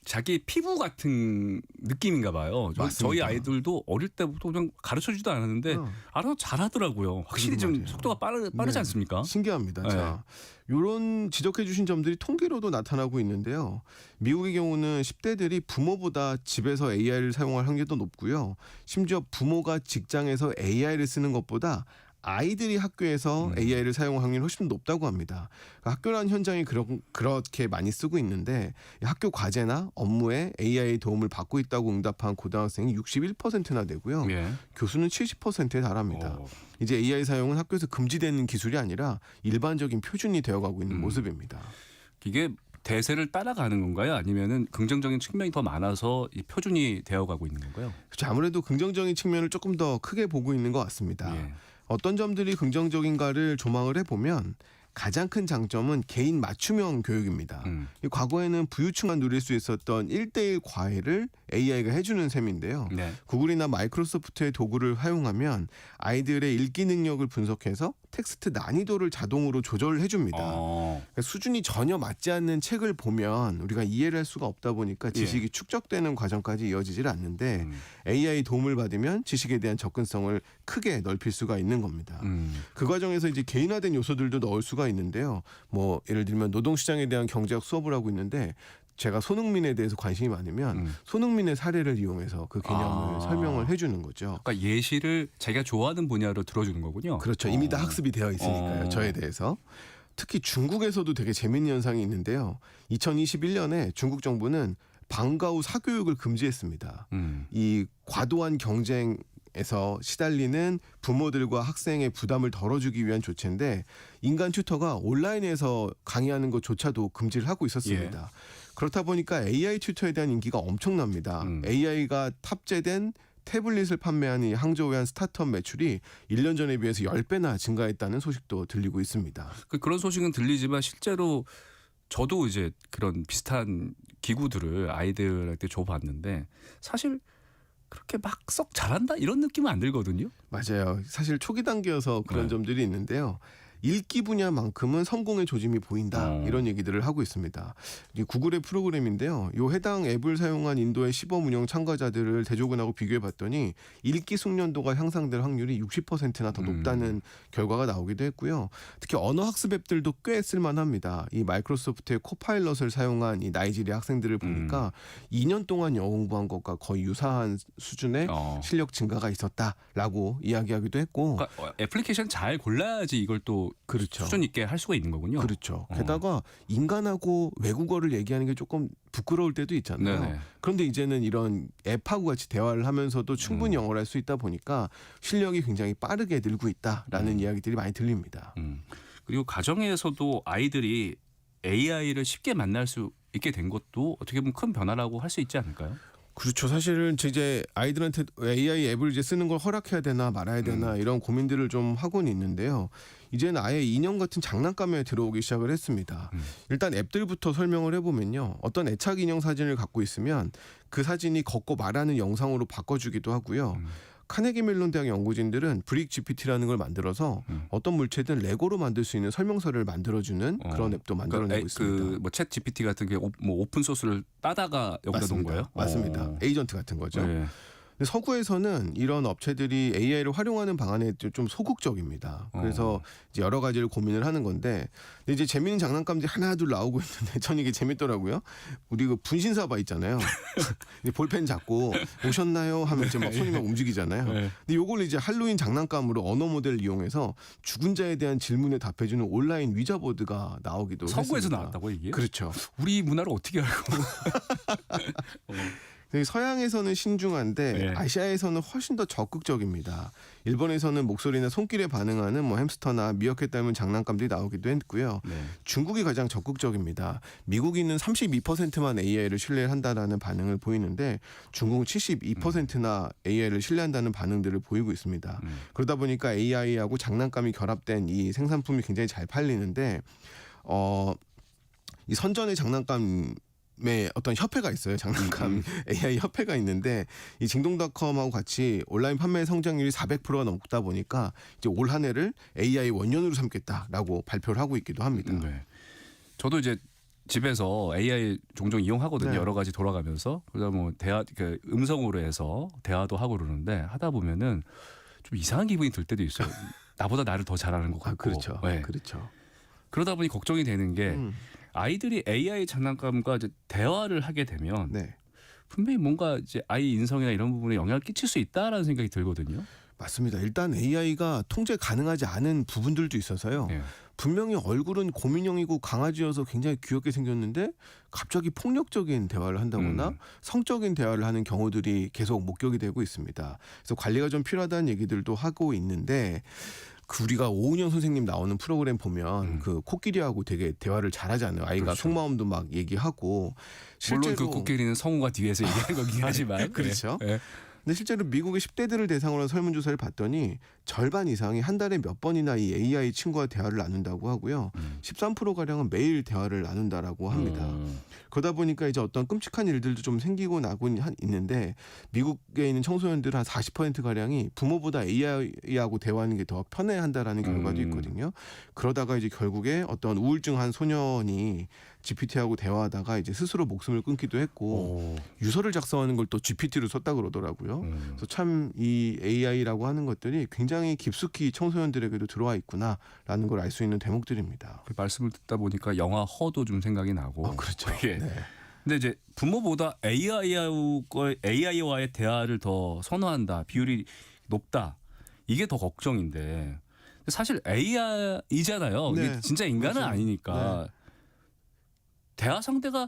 자기 피부 같은 느낌인가 봐요. 맞습니다. 저희 아이들도 어릴 때부터 그냥 가르쳐주지도 않았는데 알아서 잘하더라고요. 확실히 좀 맞아요. 속도가 빠르지 않습니까? 신기합니다. 네. 자, 이런 지적해 주신 점들이 통계로도 나타나고 있는데요. 미국의 경우는 10대들이 부모보다 집에서 AI를 사용할 확률이 더 높고요. 심지어 부모가 직장에서 AI를 쓰는 것보다 아이들이 학교에서 AI를 사용할 확률이 훨씬 높다고 합니다. 그러니까 학교라는 현장이 그렇게 많이 쓰고 있는데 학교 과제나 업무에 AI 도움을 받고 있다고 응답한 고등학생이 61%나 되고요. 예. 교수는 70%에 달합니다. 이제 AI 사용은 학교에서 금지되는 기술이 아니라 일반적인 표준이 되어가고 있는 모습입니다. 이게 대세를 따라가는 건가요? 아니면은 긍정적인 측면이 더 많아서 이 표준이 되어가고 있는 건가요? 그렇죠. 아무래도 긍정적인 측면을 조금 더 크게 보고 있는 것 같습니다. 예. 어떤 점들이 긍정적인가를 조망을 해보면 가장 큰 장점은 개인 맞춤형 교육입니다. 이 과거에는 부유층만 누릴 수 있었던 1:1 과외를 AI가 해주는 셈인데요. 네. 구글이나 마이크로소프트의 도구를 활용하면 아이들의 읽기 능력을 분석해서 텍스트 난이도를 자동으로 조절을 해줍니다. 그러니까 수준이 전혀 맞지 않는 책을 보면 우리가 이해를 할 수가 없다 보니까 지식이 축적되는 과정까지 이어지질 않는데 AI 도움을 받으면 지식에 대한 접근성을 크게 넓힐 수가 있는 겁니다. 그 과정에서 이제 개인화된 요소들도 넣을 수가 있는데요. 뭐 예를 들면 노동시장에 대한 경제학 수업을 하고 있는데 제가 손흥민에 대해서 관심이 많으면 손흥민의 사례를 이용해서 그 개념을 설명을 해주는 거죠. 그러니까 예시를 자기가 좋아하는 분야로 들어주는 거군요. 그렇죠. 이미 다 학습이 되어 있으니까요. 저에 대해서. 특히 중국에서도 되게 재밌는 현상이 있는데요. 2021년에 중국 정부는 방과 후 사교육을 금지했습니다. 이 과도한 경쟁에서 시달리는 부모들과 학생의 부담을 덜어주기 위한 조치인데 인간 튜터가 온라인에서 강의하는 것조차도 금지를 하고 있었습니다. 그렇다 보니까 AI 튜터에 대한 인기가 엄청납니다. AI가 탑재된 태블릿을 판매하는 이 항저우의 한 스타트업 매출이 1년 전에 비해서 10배나 증가했다는 소식도 들리고 있습니다. 그런 소식은 들리지만 실제로 저도 이제 그런 비슷한 기구들을 아이들한테 줘봤는데 사실 그렇게 막 썩 잘한다 이런 느낌은 안 들거든요. 맞아요. 사실 초기 단계여서 그런 점들이 있는데요. 읽기 분야만큼은 성공의 조짐이 보인다 이런 얘기들을 하고 있습니다. 이게 구글의 프로그램인데요. 요 해당 앱을 사용한 인도의 시범 운영 참가자들을 대조군하고 비교해봤더니 읽기 숙련도가 향상될 확률이 60%나 더 높다는 결과가 나오기도 했고요. 특히 언어 학습 앱들도 꽤 쓸만합니다. 이 마이크로소프트의 코파일럿을 사용한 이 나이지리아 학생들을 보니까 2년 동안 영어 공부한 것과 거의 유사한 수준의 실력 증가가 있었다라고 이야기하기도 했고 그러니까 애플리케이션 잘 골라야지 이걸 또 그렇죠. 수준 있게 할 수가 있는 거군요. 그렇죠. 게다가 인간하고 외국어를 얘기하는 게 조금 부끄러울 때도 있잖아요. 네네. 그런데 이제는 이런 앱하고 같이 대화를 하면서도 충분히 영어를 할 수 있다 보니까 실력이 굉장히 빠르게 늘고 있다라는 이야기들이 많이 들립니다. 그리고 가정에서도 아이들이 AI를 쉽게 만날 수 있게 된 것도 어떻게 보면 큰 변화라고 할 수 있지 않을까요? 그렇죠. 사실은 이제 아이들한테 AI 앱을 이제 쓰는 걸 허락해야 되나 말아야 되나 이런 고민들을 좀 하고는 있는데요. 이제는 아예 인형 같은 장난감에 들어오기 시작을 했습니다. 일단 앱들부터 설명을 해보면요. 어떤 애착 인형 사진을 갖고 있으면 그 사진이 걷고 말하는 영상으로 바꿔주기도 하고요. 카네기 멜론 대학 연구진들은 브릭 GPT라는 걸 만들어서 어떤 물체든 레고로 만들 수 있는 설명서를 만들어주는 그런 앱도 만들어내고 있습니다. 그챗 GPT 같은 게 오픈 소스를 따다가 여기다 놓은 거예요? 맞습니다. 에이전트 같은 거죠. 네. 근데 서구에서는 이런 업체들이 AI를 활용하는 방안에 좀 소극적입니다. 그래서 이제 여러 가지를 고민을 하는 건데 근데 이제 재미있는 장난감들이 하나둘 나오고 있는데 전 이게 재밌더라고요. 우리 그 분신사바 있잖아요. 볼펜 잡고 오셨나요? 하면 이제 막 손이 막 움직이잖아요. 네. 근데 요걸 이제 할로윈 장난감으로 언어 모델을 이용해서 죽은 자에 대한 질문에 답해주는 온라인 위자보드가 나오기도 서구에서 했습니다. 나왔다고 이게? 그렇죠. 우리 문화를 어떻게 알고? 서양에서는 신중한데 네. 아시아에서는 훨씬 더 적극적입니다. 일본에서는 목소리나 손길에 반응하는 뭐 햄스터나 미어캣 닮은 장난감들이 나오기도 했고요. 네. 중국이 가장 적극적입니다. 미국인은 32%만 AI를 신뢰한다라는 반응을 보이는데 중국은 72%나 AI를 신뢰한다는 반응들을 보이고 있습니다. 그러다 보니까 AI하고 장난감이 결합된 이 생산품이 굉장히 잘 팔리는데 이 선전의 장난감 어떤 협회가 있어요. 장난감 AI 협회가 있는데 이 징동닷컴하고 같이 온라인 판매 성장률이 400%가 넘다 보니까 이제 올 한 해를 AI 원년으로 삼겠다라고 발표를 하고 있기도 합니다. 네. 저도 이제 집에서 AI 종종 이용하거든요. 네. 여러 가지 돌아가면서 그러다 뭐 음성으로 해서 대화도 하고 그러는데 하다 보면은 좀 이상한 기분이 들 때도 있어요. 나보다 나를 더 잘하는 것 같고. 그렇죠. 네. 그렇죠. 그러다 보니 걱정이 되는 게 아이들이 AI 장난감과 이제 대화를 하게 되면 네. 분명히 뭔가 이제 아이 인성이나 이런 부분에 영향을 끼칠 수 있다라는 생각이 들거든요. 맞습니다. 일단 AI가 통제 가능하지 않은 부분들도 있어서요. 네. 분명히 얼굴은 곰인형이고 강아지여서 굉장히 귀엽게 생겼는데 갑자기 폭력적인 대화를 한다거나 성적인 대화를 하는 경우들이 계속 목격이 되고 있습니다. 그래서 관리가 좀 필요하다는 얘기들도 하고 있는데 우리가 오은영 선생님 나오는 프로그램 보면 그 코끼리하고 되게 대화를 잘하잖아요. 아이가 그렇죠. 속마음도 막 얘기하고 실제로 물론 그 코끼리는 성우가 뒤에서 얘기하는 거긴 하지만 그렇죠. 네. 근데 실제로 미국의 10대들을 대상으로 한 설문조사를 봤더니 절반 이상이 한 달에 몇 번이나 이 AI 친구와 대화를 나눈다고 하고요. 13%가량은 매일 대화를 나눈다라고 합니다. 그러다 보니까 이제 어떤 끔찍한 일들도 좀 생기고 나곤 있는데 미국에 있는 청소년들 한 40%가량이 부모보다 AI하고 대화하는 게 더 편해한다라는 결과도 있거든요. 그러다가 이제 결국에 어떤 우울증한 소년이 GPT하고 대화하다가 이제 스스로 목숨을 끊기도 했고 유서를 작성하는 걸 또 GPT로 썼다 그러더라고요. 그래서 참 이 AI라고 하는 것들이 굉장히 깊숙이 청소년들에게도 들어와 있구나라는 걸 알 수 있는 대목들입니다. 그 말씀을 듣다 보니까 영화 허도 좀 생각이 나고. 그렇죠. 예. 네. 근데 이제 부모보다 AI와의 대화를 더 선호한다. 비율이 높다. 이게 더 걱정인데 사실 AI잖아요. 네. 이게 진짜 인간은 맞아요. 아니니까 대화 상대가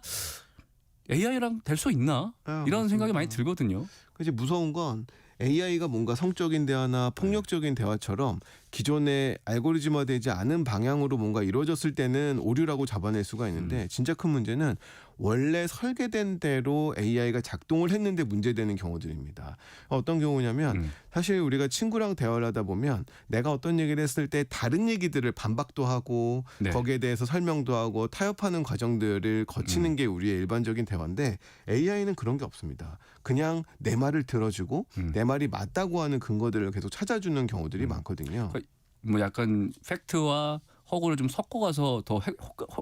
AI랑 될 수 있나? 이런 맞습니다. 생각이 많이 들거든요. 이제 무서운 건 AI가 뭔가 성적인 대화나 폭력적인 대화처럼 기존의 알고리즘화되지 않은 방향으로 뭔가 이루어졌을 때는 오류라고 잡아낼 수가 있는데 진짜 큰 문제는 원래 설계된 대로 AI가 작동을 했는데 문제되는 경우들입니다. 어떤 경우냐면 사실 우리가 친구랑 대화를 하다 보면 내가 어떤 얘기를 했을 때 다른 얘기들을 반박도 하고 네. 거기에 대해서 설명도 하고 타협하는 과정들을 거치는 게 우리의 일반적인 대화인데 AI는 그런 게 없습니다. 그냥 내 말을 들어주고 내 말이 맞다고 하는 근거들을 계속 찾아주는 경우들이 많거든요. 뭐 약간 팩트와 허구를 좀 섞어가서 더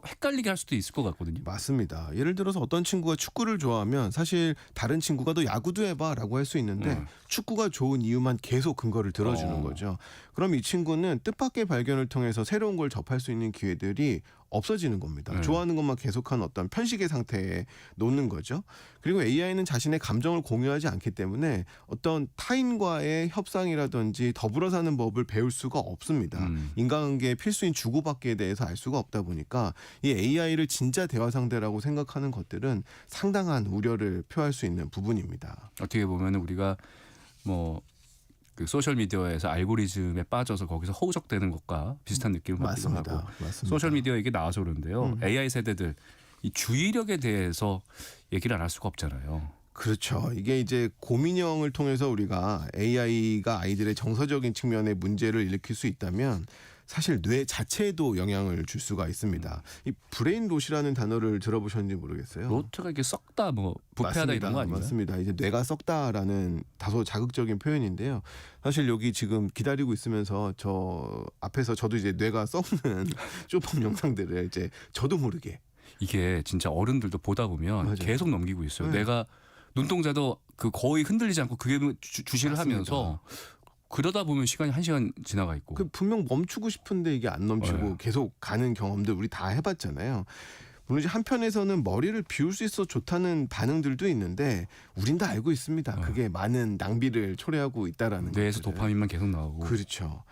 헷갈리게 할 수도 있을 것 같거든요. 맞습니다. 예를 들어서 어떤 친구가 축구를 좋아하면 사실 다른 친구가 너 야구도 해봐라고 할 수 있는데 축구가 좋은 이유만 계속 근거를 들어주는 거죠. 그럼 이 친구는 뜻밖의 발견을 통해서 새로운 걸 접할 수 있는 기회들이 없어지는 겁니다. 네. 좋아하는 것만 계속하는 어떤 편식의 상태에 놓는 거죠. 그리고 AI는 자신의 감정을 공유하지 않기 때문에 어떤 타인과의 협상이라든지 더불어 사는 법을 배울 수가 없습니다. 인간관계의 필수인 주고받기에 대해서 알 수가 없다 보니까 이 AI를 진짜 대화 상대라고 생각하는 것들은 상당한 우려를 표할 수 있는 부분입니다. 어떻게 보면 우리가 뭐 그 소셜 미디어에서 알고리즘에 빠져서 거기서 허우적대는 것과 비슷한 느낌을 받기도 하고 맞습니다. 소셜 미디어 이게 나와서 그런데요. AI 세대들 이 주의력에 대해서 얘기를 안 할 수가 없잖아요. 그렇죠. 이게 이제 고민형을 통해서 우리가 AI가 아이들의 정서적인 측면에 문제를 일으킬 수 있다면 사실 뇌 자체에도 영향을 줄 수가 있습니다. 이 브레인 롯이라는 단어를 들어보셨는지 모르겠어요. 로트가 이게 썩다 뭐 부패하다 이런 거 아닌가요? 맞습니다. 이제 뇌가 썩다라는 다소 자극적인 표현인데요. 사실 여기 지금 기다리고 있으면서 저 앞에서 저도 이제 뇌가 썩는 쇼폼 영상들을 이제 저도 모르게 이게 진짜 어른들도 보다 보면 맞아요. 계속 넘기고 있어요. 네. 내가 눈동자도 그 거의 흔들리지 않고 그게 주시를 맞습니다. 하면서 그러다 보면 시간이 1시간 지나가 있고. 그 분명 멈추고 싶은데 이게 안 멈추고 네. 계속 가는 경험들 우리 다 해봤잖아요. 물론 이제 한편에서는 머리를 비울 수 있어 좋다는 반응들도 있는데 우린 다 알고 있습니다. 그게 많은 낭비를 초래하고 있다라는 뇌에서 것들을. 도파민만 계속 나오고. 그렇죠.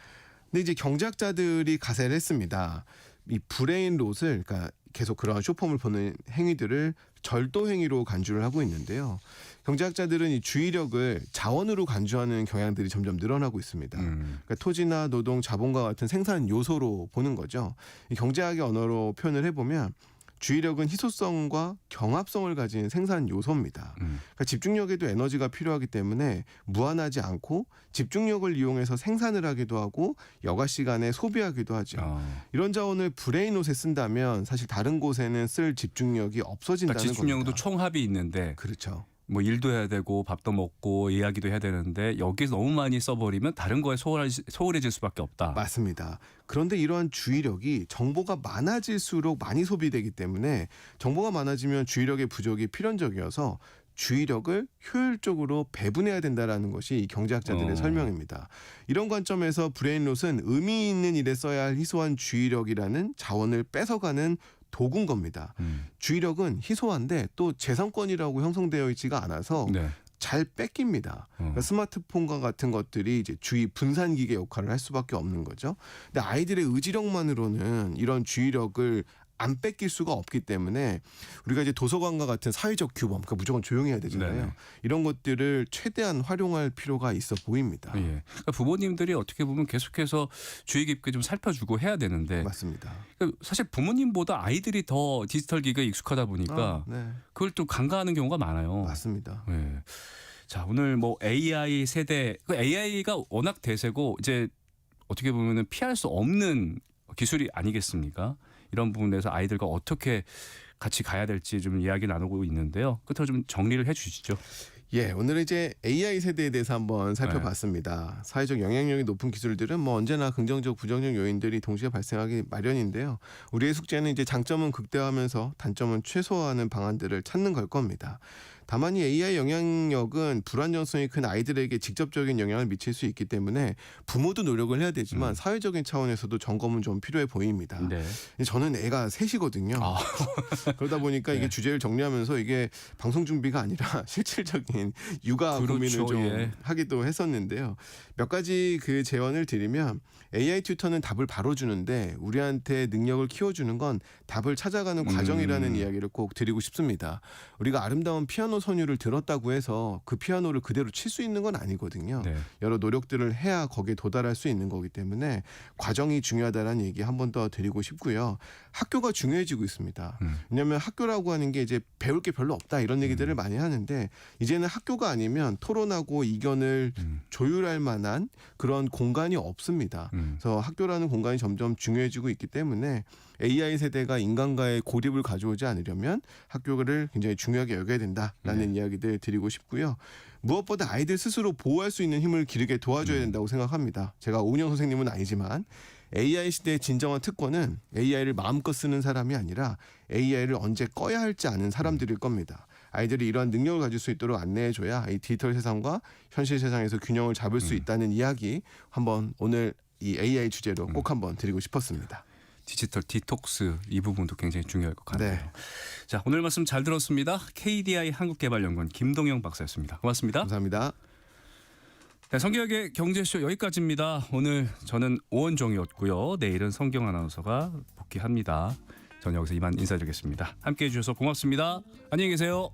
근데 이제 경제학자들이 가세를 했습니다. 이 브레인 롯을 그러니까 계속 그러한 쇼폼을 보는 행위들을 절도 행위로 간주를 하고 있는데요. 경제학자들은 이 주의력을 자원으로 간주하는 경향들이 점점 늘어나고 있습니다. 그러니까 토지나 노동, 자본과 같은 생산 요소로 보는 거죠. 이 경제학의 언어로 표현을 해보면 주의력은 희소성과 경합성을 가진 생산 요소입니다. 그러니까 집중력에도 에너지가 필요하기 때문에 무한하지 않고 집중력을 이용해서 생산을 하기도 하고 여가 시간에 소비하기도 하죠. 이런 자원을 브레인롯에 쓴다면 사실 다른 곳에는 쓸 집중력이 없어진다는 그러니까 집중력도 겁니다. 총합이 있는데 그렇죠. 뭐 일도 해야 되고 밥도 먹고 이야기도 해야 되는데 여기서 너무 많이 써버리면 다른 거에 소홀해질 수밖에 없다. 맞습니다. 그런데 이러한 주의력이 정보가 많아질수록 많이 소비되기 때문에 정보가 많아지면 주의력의 부족이 필연적이어서 주의력을 효율적으로 배분해야 된다라는 것이 이 경제학자들의 설명입니다. 이런 관점에서 브레인롯은 의미 있는 일에 써야 할 희소한 주의력이라는 자원을 뺏어가는 도구인 겁니다. 주의력은 희소한데 또 재산권이라고 형성되어 있지가 않아서 네. 잘 뺏깁니다. 그러니까 스마트폰과 같은 것들이 이제 주의 분산 기계 역할을 할 수밖에 없는 거죠. 근데 아이들의 의지력만으로는 이런 주의력을 안 뺏길 수가 없기 때문에 우리가 이제 도서관과 같은 사회적 규범, 그러니까 무조건 조용해야 되잖아요. 네네. 이런 것들을 최대한 활용할 필요가 있어 보입니다. 예. 그러니까 부모님들이 어떻게 보면 계속해서 주의 깊게 좀 살펴주고 해야 되는데 맞습니다. 그러니까 사실 부모님보다 아이들이 더 디지털 기기에 익숙하다 보니까 네, 그걸 또 간과하는 경우가 많아요. 맞습니다. 예. 자, 오늘 뭐 AI 세대, 그 AI가 워낙 대세고 이제 어떻게 보면은 피할 수 없는 기술이 아니겠습니까? 이런 부분에서 아이들과 어떻게 같이 가야 될지 좀 이야기 나누고 있는데요. 끝으로 좀 정리를 해 주시죠. 예, 오늘은 이제 AI 세대에 대해서 한번 살펴봤습니다. 사회적 영향력이 높은 기술들은 뭐 언제나 긍정적, 부정적 요인들이 동시에 발생하기 마련인데요. 우리의 숙제는 이제 장점은 극대화하면서 단점은 최소화하는 방안들을 찾는 걸 겁니다. 다만 이 AI 영향력은 불안정성이 큰 아이들에게 직접적인 영향을 미칠 수 있기 때문에 부모도 노력을 해야 되지만 사회적인 차원에서도 점검은 좀 필요해 보입니다. 네. 저는 애가 셋이거든요. 그러다 보니까 이게 주제를 정리하면서 이게 방송 준비가 아니라 실질적인 육아 그렇죠, 고민을 좀 예. 하기도 했었는데요. 몇 가지 그 제언을 드리면 AI 튜터는 답을 바로 주는데 우리한테 능력을 키워주는 건 답을 찾아가는 과정이라는 이야기를 꼭 드리고 싶습니다. 우리가 아름다운 피아노 선율을 들었다고 해서 그 피아노를 그대로 칠 수 있는 건 아니거든요. 네. 여러 노력들을 해야 거기에 도달할 수 있는 거기 때문에 과정이 중요하다는 얘기 한 번 더 드리고 싶고요. 학교가 중요해지고 있습니다. 왜냐하면 학교라고 하는 게 이제 배울 게 별로 없다 이런 얘기들을 많이 하는데 이제는 학교가 아니면 토론하고 이견을 조율할 만한 그런 공간이 없습니다. 그래서 학교라는 공간이 점점 중요해지고 있기 때문에 AI 세대가 인간과의 고립을 가져오지 않으려면 학교를 굉장히 중요하게 여겨야 된다라는 이야기들 드리고 싶고요. 무엇보다 아이들 스스로 보호할 수 있는 힘을 기르게 도와줘야 된다고 생각합니다. 제가 오은영 선생님은 아니지만 AI 시대의 진정한 특권은 AI를 마음껏 쓰는 사람이 아니라 AI를 언제 꺼야 할지 아는 사람들일 겁니다. 아이들이 이러한 능력을 가질 수 있도록 안내해줘야 이 디지털 세상과 현실 세상에서 균형을 잡을 수 있다는 이야기 한번 오늘 이 AI 주제로 꼭 한번 드리고 싶었습니다. 디지털 디톡스 이 부분도 굉장히 중요할 것 같네요. 네. 자, 오늘 말씀 잘 들었습니다. KDI 한국개발연구원 김동영 박사였습니다. 고맙습니다. 감사합니다. 네, 성경의 경제쇼 여기까지입니다. 오늘 저는 오원종이었고요. 내일은 성경 아나운서가 복귀합니다. 저는 여기서 이만 인사드리겠습니다. 함께해 주셔서 고맙습니다. 안녕히 계세요.